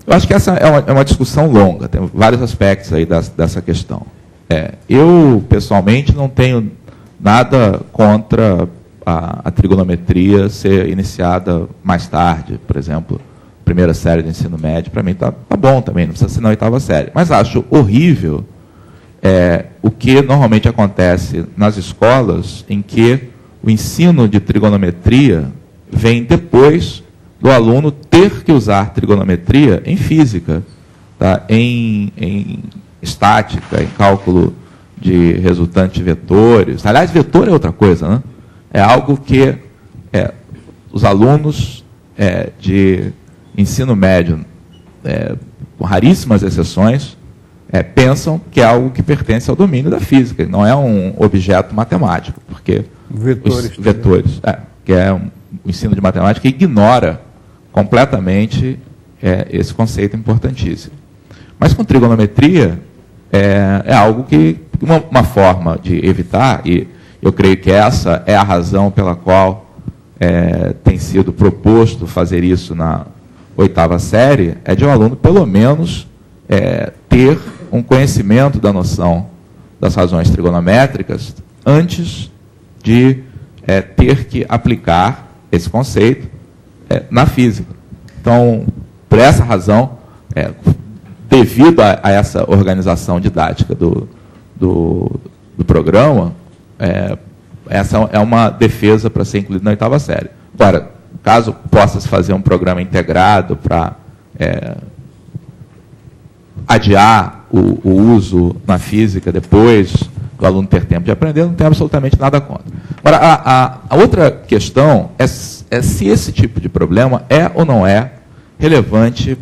Eu acho que essa é uma discussão longa, tem vários aspectos aí dessa questão. Eu, pessoalmente, não tenho nada contra a trigonometria ser iniciada mais tarde, por exemplo, 1ª série do ensino médio, para mim tá bom também, não precisa ser na 8ª série. Mas acho horrível o que normalmente acontece nas escolas, em que o ensino de trigonometria vem depois do aluno ter que usar trigonometria em física, tá? em estática, em cálculo de resultante de vetores. Aliás, vetor é outra coisa, né? É algo que os alunos de ensino médio com raríssimas exceções, pensam que é algo que pertence ao domínio da física, não é um objeto matemático, porque vetores, que é o ensino de matemática ignora completamente esse conceito importantíssimo. Mas com trigonometria é algo que uma forma de evitar, e eu creio que essa é a razão pela qual tem sido proposto fazer isso na 8ª série, é de um aluno, pelo menos, ter um conhecimento da noção das razões trigonométricas antes de ter que aplicar esse conceito na física. Então, por essa razão, devido a essa organização didática do programa, essa é uma defesa para ser incluído na 8ª série. Agora, caso possa-se fazer um programa integrado para adiar o uso na física depois do aluno ter tempo de aprender, não tem absolutamente nada contra. Agora, a outra questão é se esse tipo de problema é ou não é relevante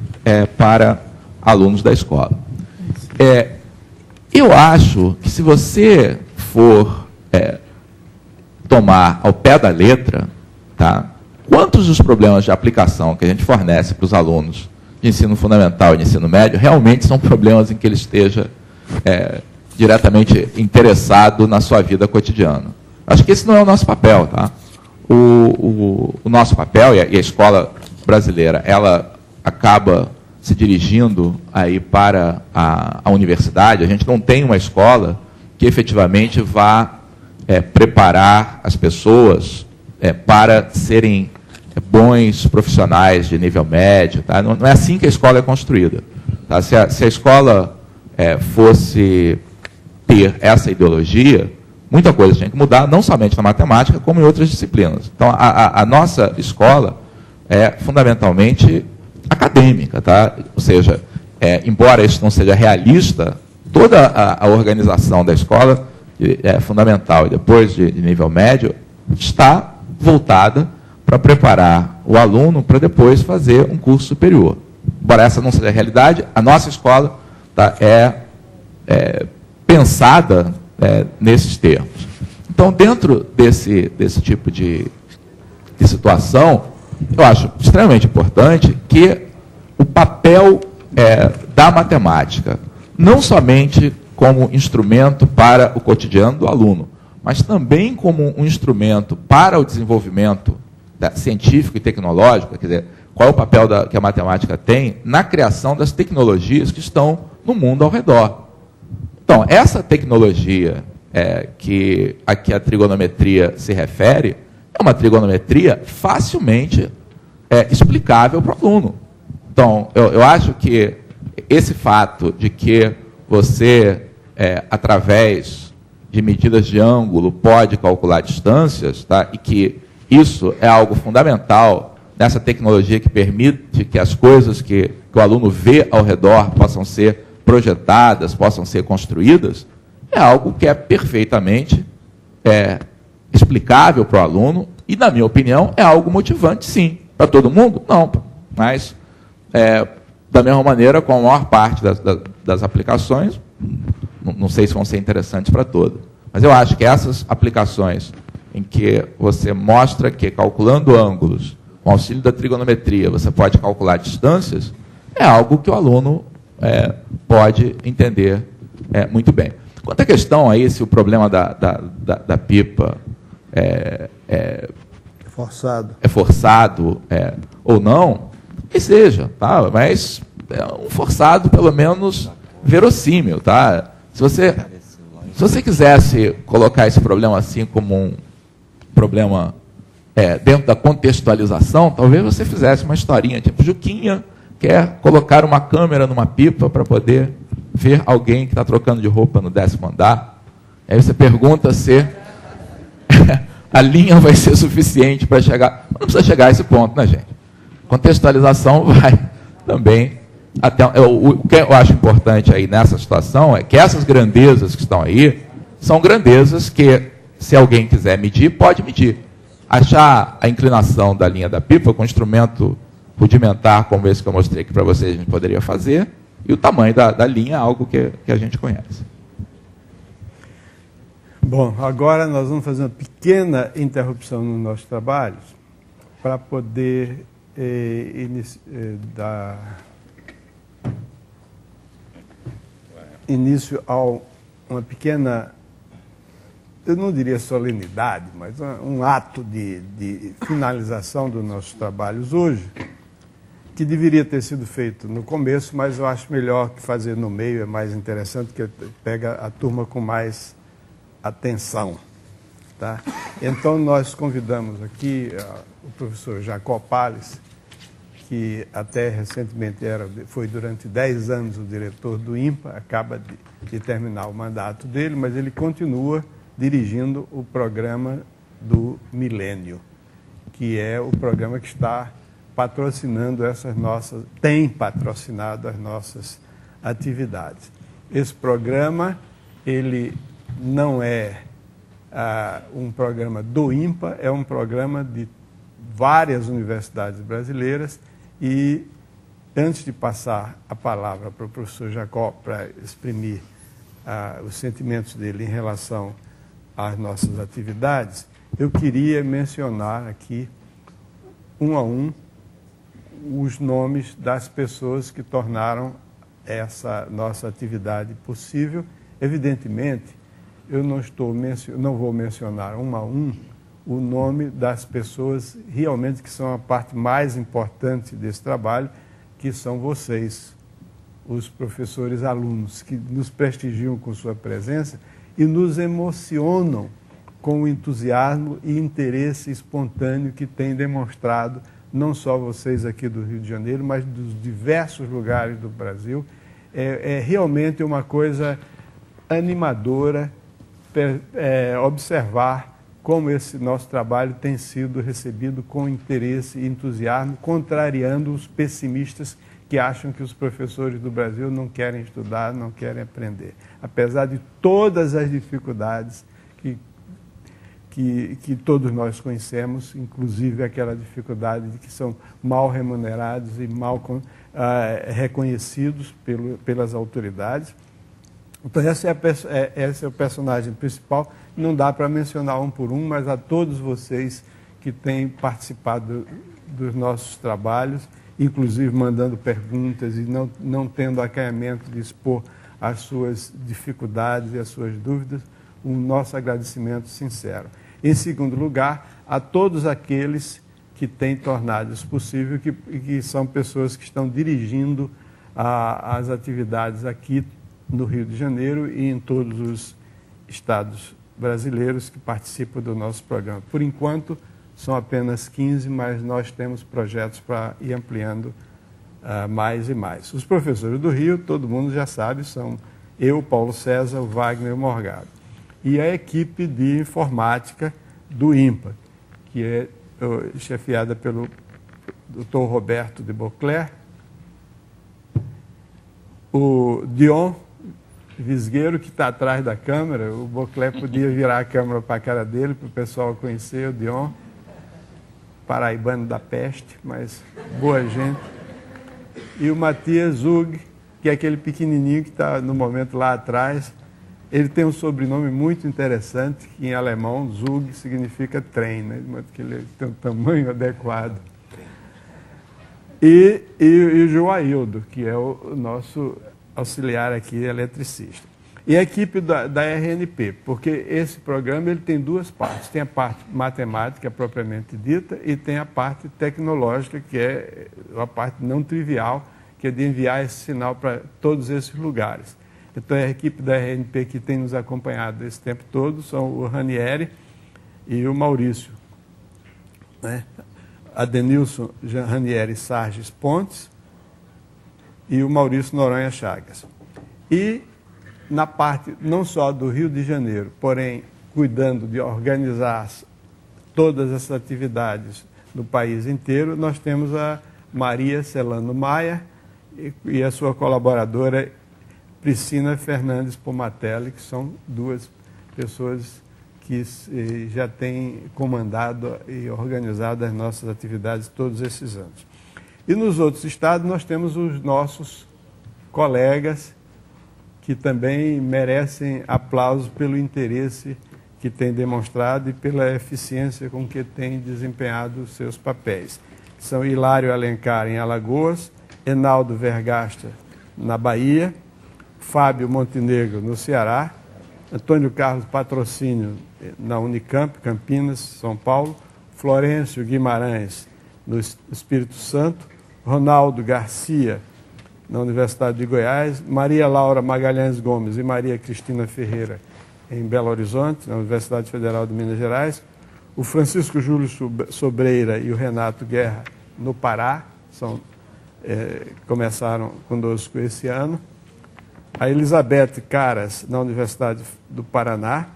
para alunos da escola. Eu acho que se você for tomar ao pé da letra, tá, quantos dos problemas de aplicação que a gente fornece para os alunos de ensino fundamental e de ensino médio realmente são problemas em que ele esteja diretamente interessado na sua vida cotidiana? Acho que esse não é o nosso papel. Tá? O nosso papel, e a escola brasileira, ela acaba se dirigindo aí para a universidade. A gente não tem uma escola que efetivamente vá preparar as pessoas para serem bons profissionais de nível médio. Tá? Não é assim que a escola é construída. Tá? Se a escola fosse ter essa ideologia, muita coisa tinha que mudar, não somente na matemática, como em outras disciplinas. Então, a nossa escola é fundamentalmente acadêmica. Tá? Ou seja, embora isso não seja realista, toda a organização da escola fundamental e depois de nível médio está voltada para preparar o aluno para depois fazer um curso superior. Embora essa não seja a realidade, a nossa escola pensada nesses termos. Então, dentro desse tipo de situação, eu acho extremamente importante que o papel da matemática, não somente como instrumento para o cotidiano do aluno, mas também como um instrumento para o desenvolvimento científico e tecnológico, quer dizer, qual é o papel que a matemática tem na criação das tecnologias que estão no mundo ao redor. Então, essa tecnologia que a trigonometria se refere é uma trigonometria facilmente explicável para o aluno. Então, eu acho que esse fato de que você, através de medidas de ângulo, pode calcular distâncias, tá? E que isso é algo fundamental nessa tecnologia que permite que as coisas que o aluno vê ao redor possam ser projetadas, possam ser construídas, é algo que é perfeitamente explicável para o aluno e, na minha opinião, é algo motivante, sim. Para todo mundo? Não. Mas, da mesma maneira, com a maior parte das aplicações, não sei se vão ser interessantes para todos. Mas eu acho que essas aplicações em que você mostra que, calculando ângulos, com auxílio da trigonometria, você pode calcular distâncias, é algo que o aluno pode entender muito bem. Quanto à questão aí, se o problema da pipa é forçado ou não, que seja, tá? Mas é um forçado, pelo menos, verossímil. Tá? Se você quisesse colocar esse problema assim como um problema dentro da contextualização, talvez você fizesse uma historinha, tipo, Juquinha quer colocar uma câmera numa pipa para poder ver alguém que está trocando de roupa no 10º andar. Aí você pergunta se a linha vai ser suficiente para chegar. Não precisa chegar a esse ponto, né, gente? Contextualização vai também até. O que eu acho importante aí nessa situação é que essas grandezas que estão aí são grandezas que, se alguém quiser medir, pode medir. Achar a inclinação da linha da pipa com um instrumento rudimentar, como esse que eu mostrei aqui para vocês, a gente poderia fazer, e o tamanho da linha é algo que a gente conhece. Bom, agora nós vamos fazer uma pequena interrupção nos nossos trabalhos para poder dar início a uma pequena, eu não diria solenidade, mas um ato de finalização dos nossos trabalhos hoje, que deveria ter sido feito no começo, mas eu acho melhor que fazer no meio, é mais interessante, porque pega a turma com mais atenção. Tá? Então, nós convidamos aqui o professor Jacó Palles, que até recentemente foi durante 10 anos o diretor do INPA, acaba de terminar o mandato dele, mas ele continua dirigindo o programa do Milênio, que é o programa que está patrocinando tem patrocinado as nossas atividades. Esse programa, ele não é um programa do INPA, é um programa de várias universidades brasileiras. E antes de passar a palavra para o professor Jacó para exprimir os sentimentos dele em relação às nossas atividades, eu queria mencionar aqui, um a um, os nomes das pessoas que tornaram essa nossa atividade possível. Evidentemente, eu não vou mencionar um a um o nome das pessoas realmente que são a parte mais importante desse trabalho, que são vocês, os professores alunos, que nos prestigiam com sua presença e nos emocionam com o entusiasmo e interesse espontâneo que tem demonstrado, não só vocês aqui do Rio de Janeiro, mas dos diversos lugares do Brasil. É realmente uma coisa animadora observar como esse nosso trabalho tem sido recebido com interesse e entusiasmo, contrariando os pessimistas que acham que os professores do Brasil não querem estudar, não querem aprender. Apesar de todas as dificuldades que todos nós conhecemos, inclusive aquela dificuldade de que são mal remunerados e mal reconhecidos pelas autoridades. Então, esse é o personagem principal. Não dá para mencionar um por um, mas a todos vocês que têm participado dos nossos trabalhos, inclusive mandando perguntas e não tendo acanhamento de expor as suas dificuldades e as suas dúvidas, o nosso agradecimento sincero. Em segundo lugar, a todos aqueles que têm tornado isso possível, que são pessoas que estão dirigindo as atividades aqui no Rio de Janeiro e em todos os estados brasileiros que participam do nosso programa. Por enquanto, são apenas 15, mas nós temos projetos para ir ampliando mais e mais. Os professores do Rio, todo mundo já sabe, são eu, Paulo César, o Wagner e o Morgado. E a equipe de informática do INPA, que é chefiada pelo Dr. Roberto de Beauclerc, o Dion Visgueiro, que está atrás da câmera. O Beauclerc podia virar a câmera para a cara dele, para o pessoal conhecer o Dion, paraibano da peste, mas boa gente. E o Matias Zug, que é aquele pequenininho que está no momento lá atrás. Ele tem um sobrenome muito interessante, que em alemão, Zug, significa trem, né? Porque ele tem um tamanho adequado. E o Joaildo, que é o nosso auxiliar aqui, eletricista. E a equipe da RNP, porque esse programa ele tem duas partes. Tem a parte matemática propriamente dita e tem a parte tecnológica, que é a parte não trivial, que é de enviar esse sinal para todos esses lugares. Então, a equipe da RNP que tem nos acompanhado esse tempo todo são o Ranieri e o Maurício, né? Adenilson Ranieri Sarges Pontes e o Maurício Noronha Chagas. E na parte não só do Rio de Janeiro, porém cuidando de organizar todas essas atividades no país inteiro, nós temos a Maria Celano Maia e a sua colaboradora Priscila Fernandes Pomatelli, que são duas pessoas que já têm comandado e organizado as nossas atividades todos esses anos. E nos outros estados nós temos os nossos colegas que também merecem aplauso pelo interesse que têm demonstrado e pela eficiência com que têm desempenhado os seus papéis. São Hilário Alencar, em Alagoas, Enaldo Vergasta, na Bahia, Fábio Montenegro, no Ceará, Antônio Carlos Patrocínio, na Unicamp, Campinas, São Paulo, Florencio Guimarães, no Espírito Santo, Ronaldo Garcia, na Universidade de Goiás, Maria Laura Magalhães Gomes e Maria Cristina Ferreira, em Belo Horizonte, na Universidade Federal de Minas Gerais, o Francisco Júlio Sobreira e o Renato Guerra, no Pará, começaram conosco esse ano, a Elizabeth Caras, na Universidade do Paraná,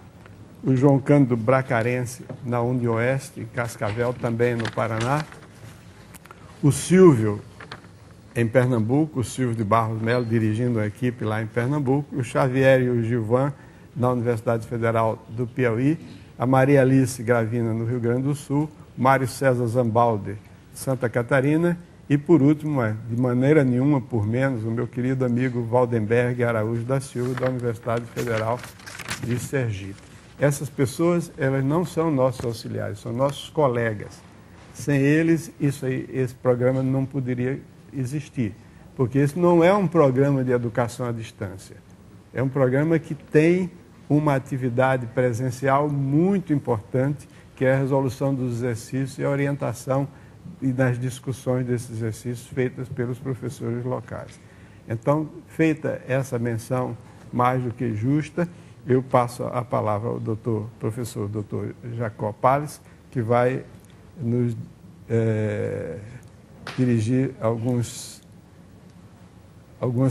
o João Cândido Bracarense, na UniOeste, em Cascavel, também no Paraná, o Silvio, em Pernambuco, o Silvio de Barros Melo, dirigindo a equipe lá em Pernambuco, o Xavier e o Gilvan, na Universidade Federal do Piauí, a Maria Alice Gravina, no Rio Grande do Sul, Mário César Zambaldi, Santa Catarina, e, por último, de maneira nenhuma por menos, o meu querido amigo Valdenberg Araújo da Silva, da Universidade Federal de Sergipe. Essas pessoas, elas não são nossos auxiliares, são nossos colegas. Sem eles, esse programa não poderia existir, porque esse não é um programa de educação à distância. É um programa que tem uma atividade presencial muito importante, que é a resolução dos exercícios e a orientação e das discussões desses exercícios feitas pelos professores locais. Então, feita essa menção mais do que justa, eu passo a palavra ao professor Dr. Jacó Palles, que vai nos dirigir algumas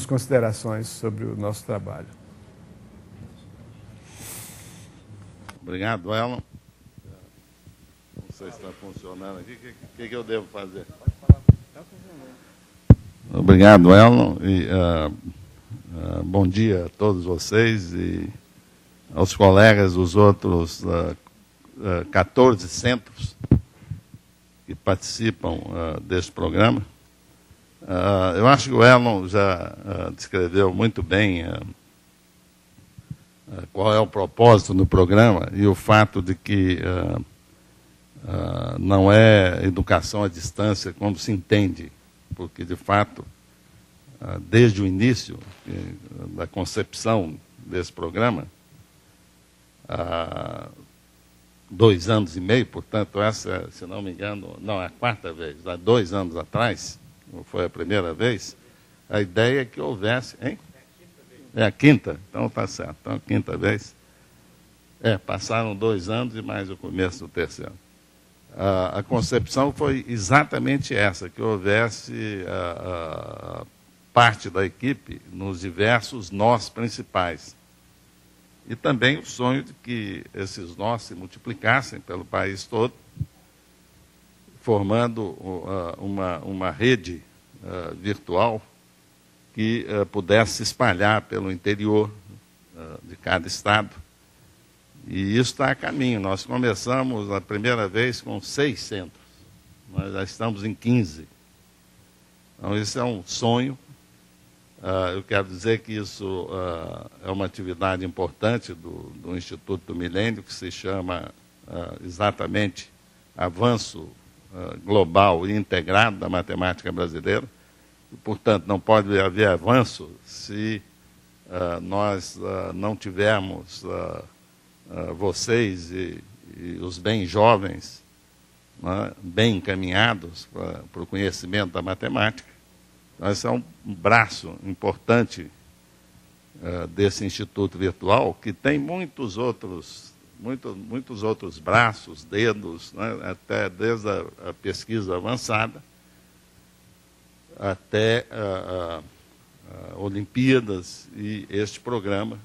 considerações sobre o nosso trabalho. Obrigado, Elon. Não sei se está funcionando aqui. O que eu devo fazer? Obrigado, Elon. E, bom dia a todos vocês e aos colegas dos outros 14 centros que participam desse programa. Eu acho que o Elon já descreveu muito bem qual é o propósito do programa e o fato de que não é educação à distância como se entende, porque, de fato, desde o início da concepção desse programa, 2 anos e meio, portanto, essa, se não me engano, não, é a 4ª vez, há 2 anos atrás, foi a primeira vez, a ideia é que houvesse... Hein? É a 5ª? Então está certo, então a 5ª vez. Passaram 2 anos e mais o começo do 3º. A concepção foi exatamente essa, que houvesse parte da equipe nos diversos nós principais. E também o sonho de que esses nós se multiplicassem pelo país todo, formando uma rede virtual que pudesse se espalhar pelo interior de cada estado. E isso está a caminho. Nós começamos a primeira vez com 6 centros. Nós já estamos em 15. Então, isso é um sonho. Eu quero dizer que isso é uma atividade importante do Instituto do Milênio, que se chama exatamente Avanço Global e Integrado da Matemática Brasileira. E, portanto, não pode haver avanço se nós não tivermos vocês e os bem jovens bem encaminhados para o conhecimento da matemática. Então, esse é um braço importante desse Instituto Virtual, que tem muitos outros braços, dedos, né, até desde a pesquisa avançada até Olimpíadas e este programa,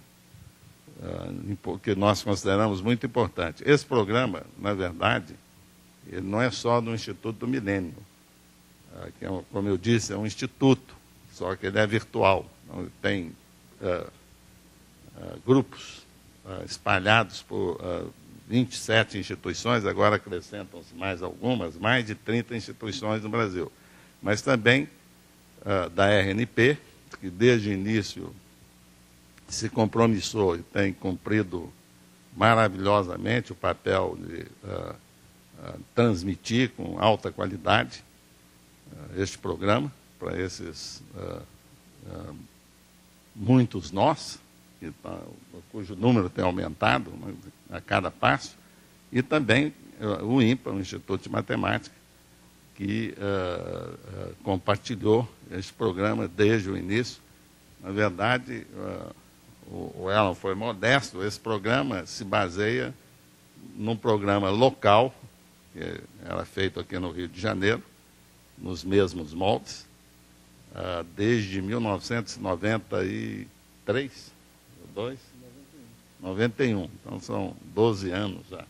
que nós consideramos muito importante. Esse programa, na verdade, ele não é só do Instituto do Milênio, que como eu disse, é um instituto, só que ele é virtual. Então, tem grupos espalhados por 27 instituições, agora acrescentam-se mais algumas, mais de 30 instituições no Brasil. mas também da RNP, que desde o início se compromissou e tem cumprido maravilhosamente o papel de transmitir com alta qualidade este programa para esses muitos nós, cujo número tem aumentado a cada passo, e também o INPA, o Instituto de Matemática, que compartilhou esse programa desde o início. Na verdade, o Elon foi modesto, esse programa se baseia num programa local, que era feito aqui no Rio de Janeiro, nos mesmos moldes, desde 1993, 91, então são 12 anos já.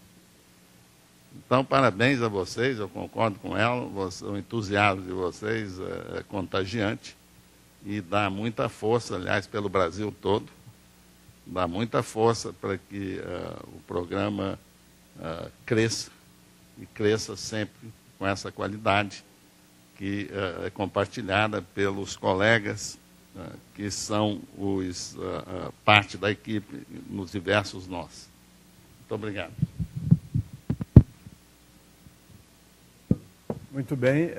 Então, parabéns a vocês, eu concordo com ela, o entusiasmo de vocês é contagiante e dá muita força, aliás, pelo Brasil todo, dá muita força para que o programa cresça, e cresça sempre com essa qualidade que é compartilhada pelos colegas que são parte da equipe nos diversos nós. Muito obrigado. Muito bem,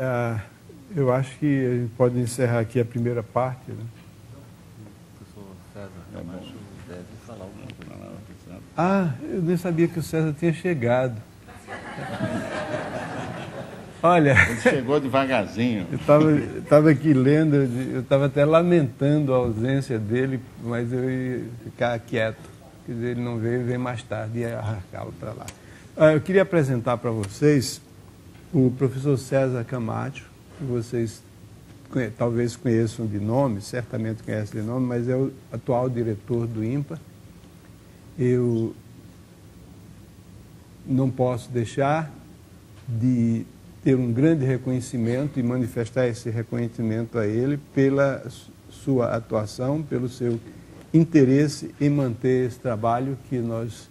eu acho que a gente pode encerrar aqui a primeira parte, né? Professor César Camacho deve falar alguma coisa. Eu nem sabia que o César tinha chegado. Olha... Ele chegou devagarzinho. Eu estava aqui lendo, eu estava até lamentando a ausência dele, mas eu ia ficar quieto. Quer dizer, ele não veio, veio mais tarde, ia arrastá-lo para lá. Eu queria apresentar para vocês o professor César Camacho, que vocês talvez conheçam de nome, certamente conhecem de nome, mas é o atual diretor do INPA. Eu não posso deixar de ter um grande reconhecimento e manifestar esse reconhecimento a ele pela sua atuação, pelo seu interesse em manter esse trabalho que nós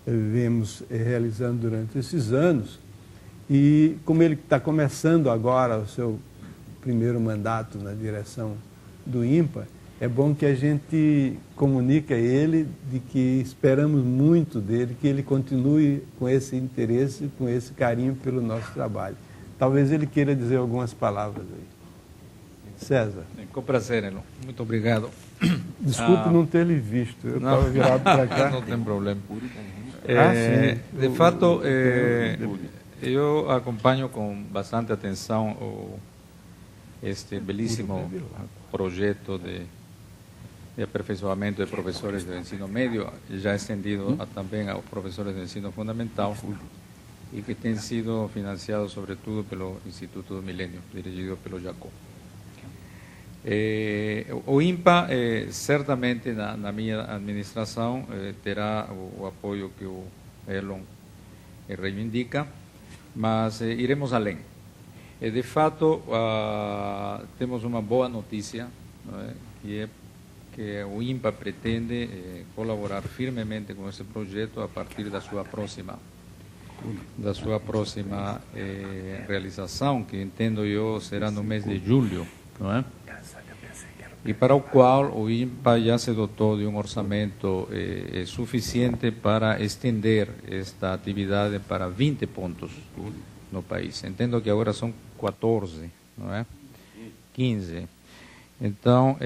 vemos realizando durante esses anos. E como ele está começando agora o seu primeiro mandato na direção do INPA, é bom que a gente comunique a ele de que esperamos muito dele, que ele continue com esse interesse, com esse carinho pelo nosso trabalho. Talvez ele queira dizer algumas palavras aí. César. Com prazer, Elon. Muito obrigado. Desculpe não ter lhe visto, eu estava virado para cá. Não tem problema. Sim. De fato, eu acompanho com bastante atenção este belíssimo projeto de aperfeiçoamento de professores do ensino médio, já estendido também aos professores do ensino fundamental, e que tem sido financiado sobretudo pelo Instituto do Milênio, dirigido pelo Jacob. O INPA, certamente, na minha administração, terá o apoio que o Elon reivindica, mas iremos além. De fato, temos uma boa notícia, que é que o INPA pretende colaborar firmemente com esse projeto a partir da sua próxima realização, que entendo eu será no mês de julho, não é? E para o qual o INPA já se dotou de um orçamento suficiente para estender esta atividade para 20 pontos no país. Entendo que agora são 14, não é? 15. Então,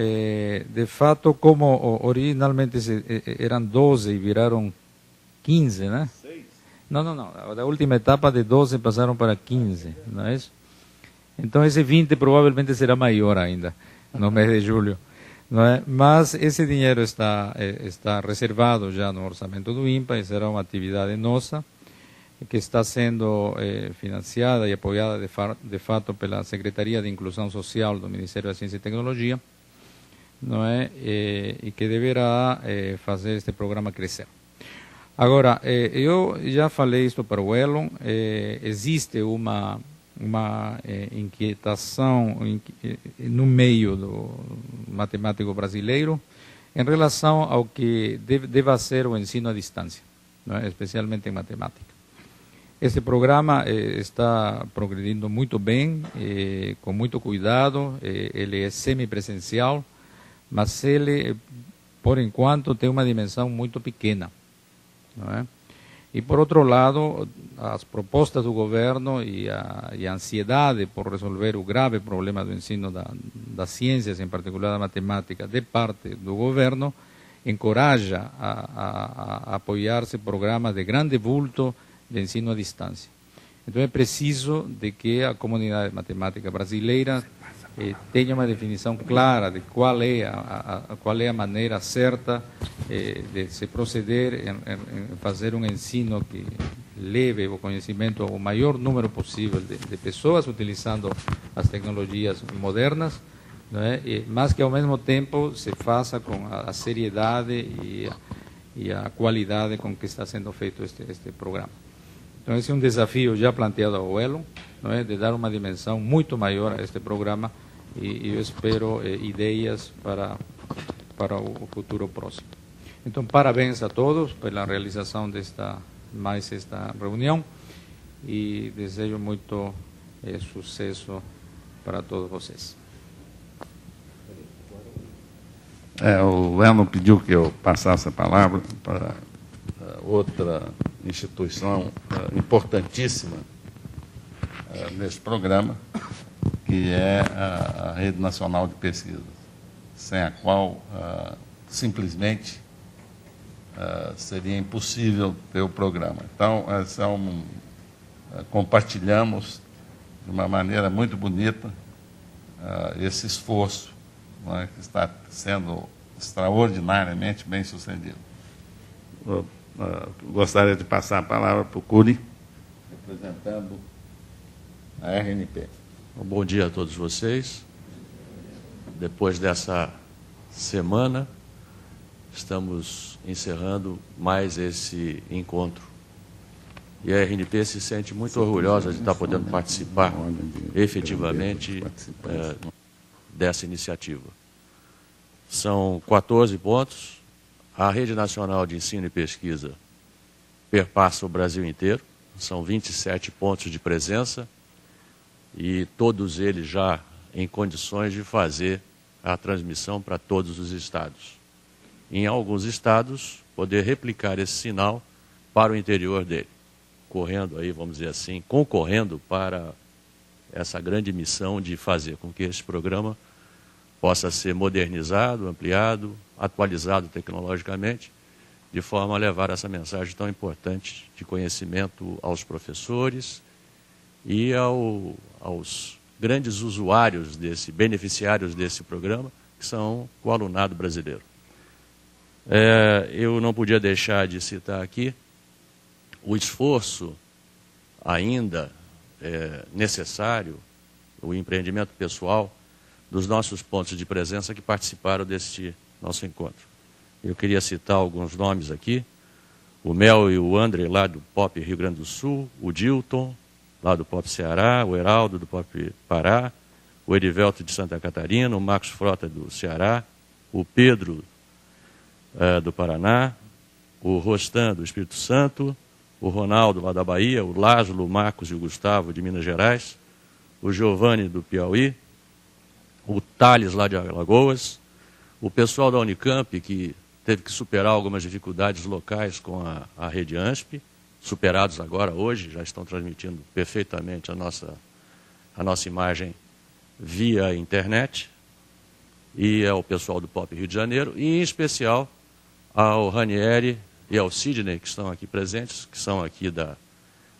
de fato, como originalmente eram 12 e viraram 15, né? Não. Da última etapa de 12 passaram para 15, não é isso? Então, esse 20 provavelmente será maior ainda, no mês de julho. Não é? Mas esse dinheiro está reservado já no orçamento do INPA e será uma atividade nossa, que está sendo financiada e apoiada de fato pela Secretaria de Inclusão Social do Ministério da Ciência e Tecnologia, não é? E que deverá fazer este programa crescer. Agora, eu já falei isso para o Elon, existe uma inquietação no meio do matemático brasileiro em relação ao que deva ser o ensino à distância, não é? Especialmente em matemática. Este programa está progredindo muito bem, com muito cuidado. Ele é semipresencial, mas ele, por enquanto, tem uma dimensão muito pequena, não é? E, por outro lado, as propostas do governo e a ansiedade por resolver o grave problema do ensino das ciências, em particular da matemática, de parte do governo, encoraja a apoiar-se programas de grande vulto de ensino à distância. Então é preciso de que a comunidade matemática brasileira tenha uma definição clara de qual é a maneira certa de se proceder em fazer um ensino que leve o conhecimento ao maior número possível de pessoas, utilizando as tecnologias modernas, não é? Mas que ao mesmo tempo se faça com a seriedade e a qualidade com que está sendo feito este programa. Então esse é um desafio já planteado ao Elo, não é? De dar uma dimensão muito maior a este programa, e eu espero ideias para o futuro próximo. Então, parabéns a todos pela realização desta reunião, e desejo muito sucesso para todos vocês. O Elo pediu que eu passasse a palavra para outra instituição importantíssima nesse programa, que é a Rede Nacional de Pesquisa, sem a qual simplesmente seria impossível ter o programa. Então, compartilhamos de uma maneira muito bonita esse esforço, não é, que está sendo extraordinariamente bem sucedido. Gostaria de passar a palavra para o Cury, representando a RNP. Bom dia a todos vocês. Depois dessa semana, estamos encerrando mais esse encontro. E a RNP se sente muito orgulhosa de estar podendo participar efetivamente dessa iniciativa. São 14 pontos. A Rede Nacional de Ensino e Pesquisa perpassa o Brasil inteiro. São 27 pontos de presença, e todos eles já em condições de fazer a transmissão para todos os estados. Em alguns estados, poder replicar esse sinal para o interior dele, correndo aí, vamos dizer assim, concorrendo para essa grande missão de fazer com que esse programa possa ser modernizado, ampliado, atualizado tecnologicamente, de forma a levar essa mensagem tão importante de conhecimento aos professores e aos grandes usuários beneficiários desse programa, que são o alunado brasileiro. Eu não podia deixar de citar aqui o esforço ainda necessário, o empreendimento pessoal dos nossos pontos de presença que participaram deste nosso encontro. Eu queria citar alguns nomes aqui: o Mel e o André, lá do POP Rio Grande do Sul, o Dilton, lá do POP Ceará, o Heraldo, do POP Pará, o Edivelto de Santa Catarina, o Marcos Frota, do Ceará, o Pedro, do Paraná, o Rostan, do Espírito Santo, o Ronaldo, lá da Bahia, o Lázaro, o Marcos e o Gustavo, de Minas Gerais, o Giovanni, do Piauí, o Thales, lá de Alagoas, o pessoal da Unicamp, que teve que superar algumas dificuldades locais com a rede ANSP, superados agora, hoje, já estão transmitindo perfeitamente a nossa imagem via internet, e ao pessoal do POP Rio de Janeiro, e em especial ao Ranieri e ao Sidney, que estão aqui presentes, que são aqui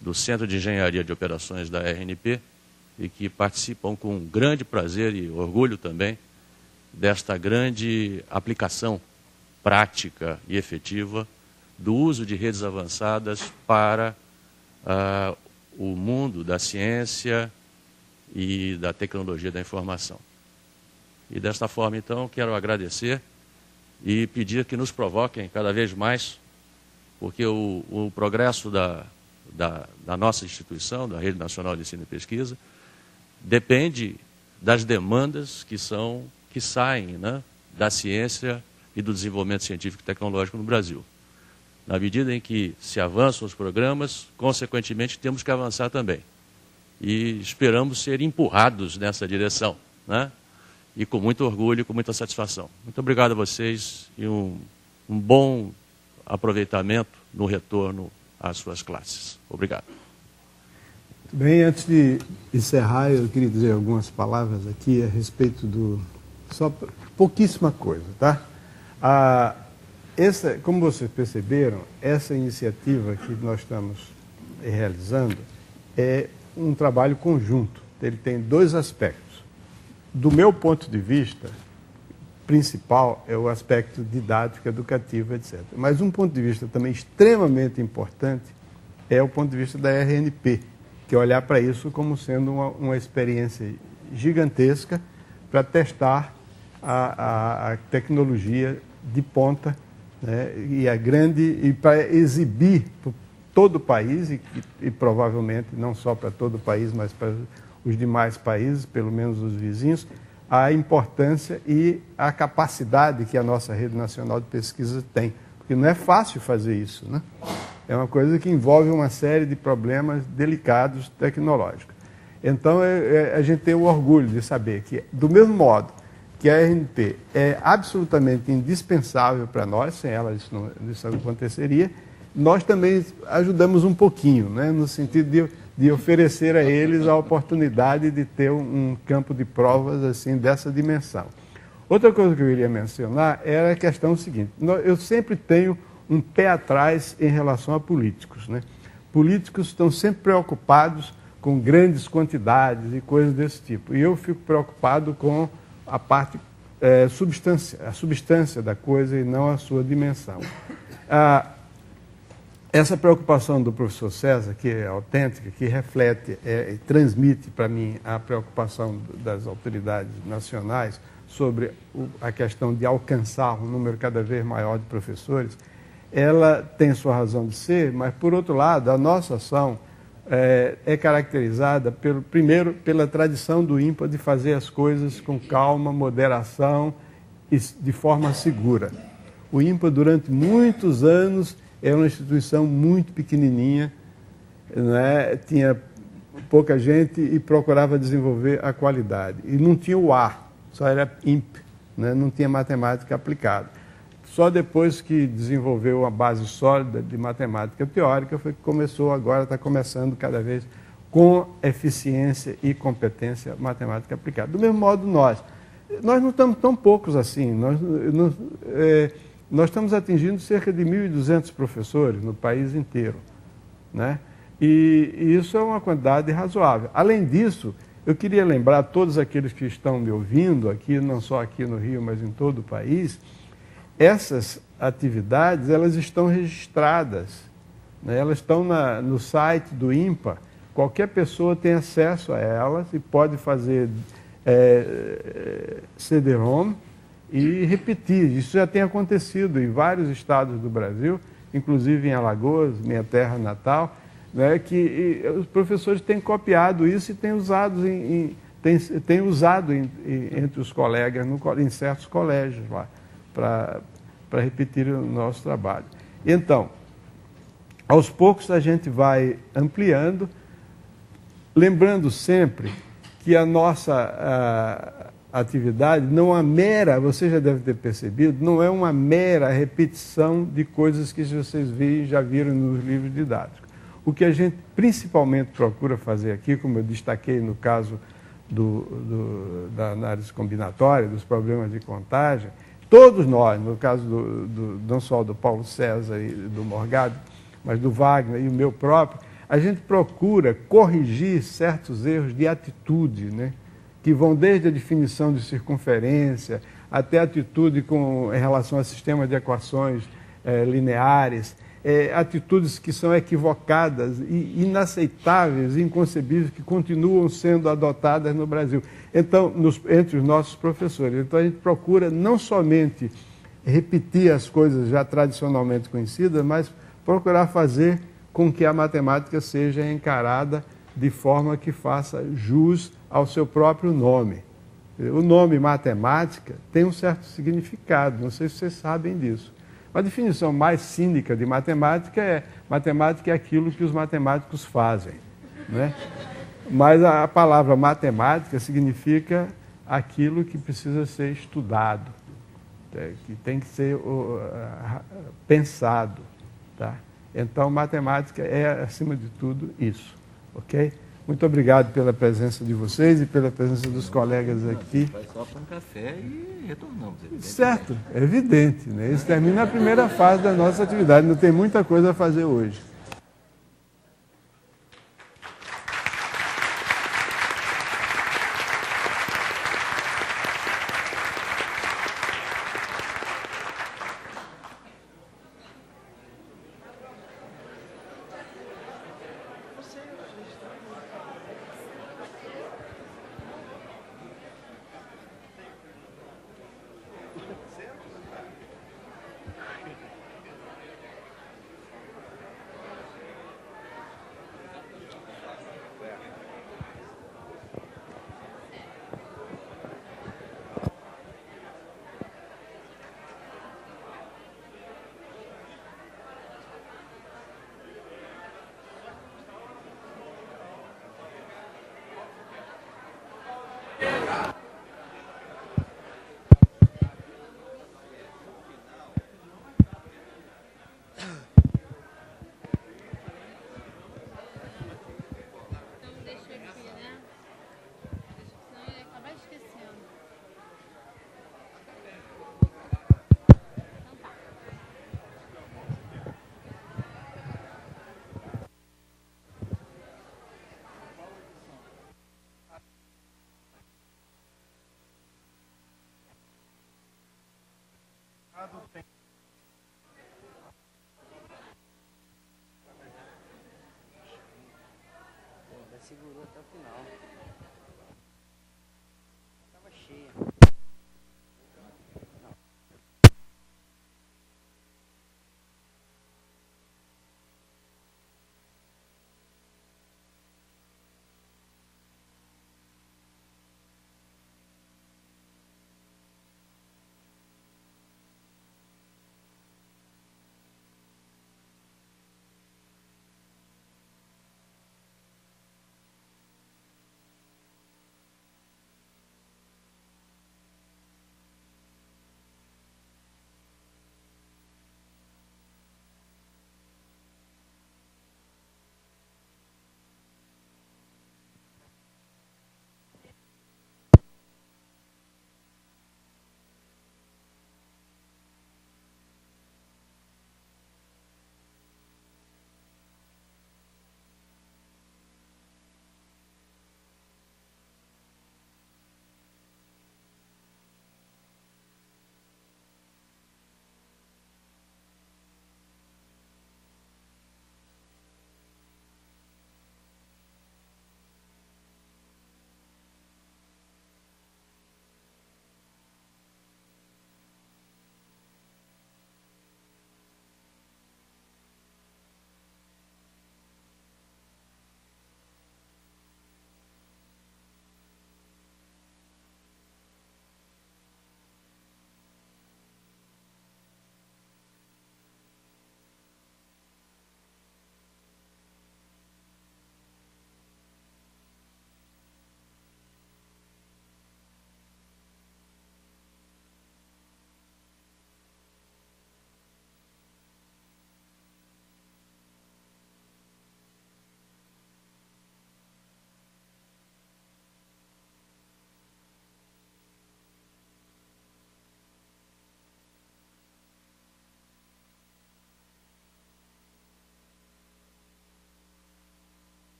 do Centro de Engenharia de Operações da RNP, e que participam com grande prazer e orgulho também desta grande aplicação prática e efetiva do uso de redes avançadas para o mundo da ciência e da tecnologia da informação. E desta forma, então, quero agradecer e pedir que nos provoquem cada vez mais, porque o progresso da nossa instituição, da Rede Nacional de Ensino e Pesquisa, depende das demandas que saem, né, da ciência e do desenvolvimento científico e tecnológico no Brasil. Na medida em que se avançam os programas, consequentemente temos que avançar também. E esperamos ser empurrados nessa direção, né? E com muito orgulho e com muita satisfação. Muito obrigado a vocês e um bom aproveitamento no retorno às suas classes. Obrigado. Bem, antes de encerrar, eu queria dizer algumas palavras aqui a respeito do... Só pouquíssima coisa, tá? Como vocês perceberam, essa iniciativa que nós estamos realizando é um trabalho conjunto. Ele tem dois aspectos. Do meu ponto de vista, principal é o aspecto didático, educativo, etc. Mas um ponto de vista também extremamente importante é o ponto de vista da RNP, que é olhar para isso como sendo uma experiência gigantesca para testar a tecnologia de ponta, né, e para exibir para todo o país, e provavelmente não só para todo o país, mas para os demais países, pelo menos os vizinhos, a importância e a capacidade que a nossa Rede Nacional de Pesquisa tem. Porque não é fácil fazer isso, né? É uma coisa que envolve uma série de problemas delicados tecnológicos. Então, a gente tem o orgulho de saber que, do mesmo modo que a RNP é absolutamente indispensável para nós, sem ela isso não aconteceria, nós também ajudamos um pouquinho, né, no sentido de oferecer a eles a oportunidade de ter um campo de provas assim dessa dimensão. Outra coisa que eu queria mencionar era a questão seguinte: eu sempre tenho um pé atrás em relação a políticos, né? Políticos estão sempre preocupados com grandes quantidades e coisas desse tipo. E eu fico preocupado com a parte a substância da coisa e não a sua dimensão. Essa preocupação do professor César, que é autêntica, que reflete e transmite para mim a preocupação das autoridades nacionais sobre a questão de alcançar um número cada vez maior de professores, ela tem sua razão de ser, mas, por outro lado, a nossa ação é caracterizada, primeiro, pela tradição do INPA de fazer as coisas com calma, moderação e de forma segura. O INPA, durante muitos anos, é uma instituição muito pequenininha, né? Tinha pouca gente e procurava desenvolver a qualidade. E não tinha o A, só era INPE, né? Não tinha matemática aplicada. Só depois que desenvolveu uma base sólida de matemática teórica foi que começou, agora está começando cada vez com eficiência e competência matemática aplicada. Do mesmo modo nós não estamos tão poucos assim, nós estamos atingindo cerca de 1.200 professores no país inteiro, né? E isso é uma quantidade razoável. Além disso, eu queria lembrar a todos aqueles que estão me ouvindo aqui, não só aqui no Rio, mas em todo o país, essas atividades, elas estão registradas, né? Elas estão no site do INPA, qualquer pessoa tem acesso a elas e pode fazer CD-ROM e repetir. Isso já tem acontecido em vários estados do Brasil, inclusive em Alagoas, minha terra natal, né, que os professores têm copiado isso e têm usado, entre os colegas em certos colégios lá, para repetir o nosso trabalho. Então, aos poucos a gente vai ampliando, lembrando sempre que a nossa atividade não é mera, você já deve ter percebido, não é uma mera repetição de coisas que vocês já viram nos livros didáticos. O que a gente principalmente procura fazer aqui, como eu destaquei no caso da análise combinatória, dos problemas de contagem, todos nós, no caso não só do Paulo César e do Morgado, mas do Wagner e o meu próprio, a gente procura corrigir certos erros de atitude, né? Que vão desde a definição de circunferência até a atitude em relação a sistemas de equações lineares, atitudes que são equivocadas, inaceitáveis, inconcebíveis, que continuam sendo adotadas no Brasil. Então, entre os nossos professores. Então, a gente procura não somente repetir as coisas já tradicionalmente conhecidas, mas procurar fazer com que a matemática seja encarada de forma que faça jus ao seu próprio nome. O nome matemática tem um certo significado, não sei se vocês sabem disso, Uma definição mais cínica de matemática é aquilo que os matemáticos fazem, né? Mas a palavra matemática significa aquilo que precisa ser estudado, que tem que ser pensado, tá? Então, matemática é, acima de tudo, isso, ok? Muito obrigado pela presença de vocês e pela presença dos colegas aqui. Vai só para um café e retornamos. Certo, é evidente, né? Isso termina a primeira fase da nossa atividade, não tem muita coisa a fazer hoje. Segurou até o final. Tava cheia.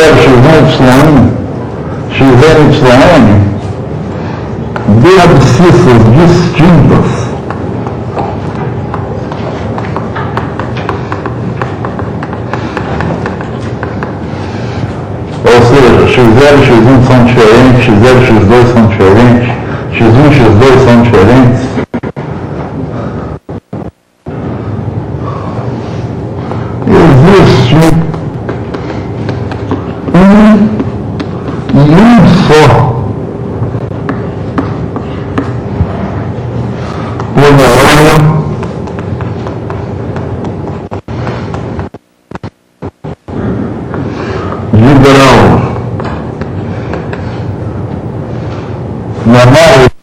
x0, x1, xn, yn, de abscissas distintas. Ou seja, x0 e x1 são diferentes, x0 e x2 são diferentes, x1 e x2 são diferentes. Existe um só polinomio de grau normal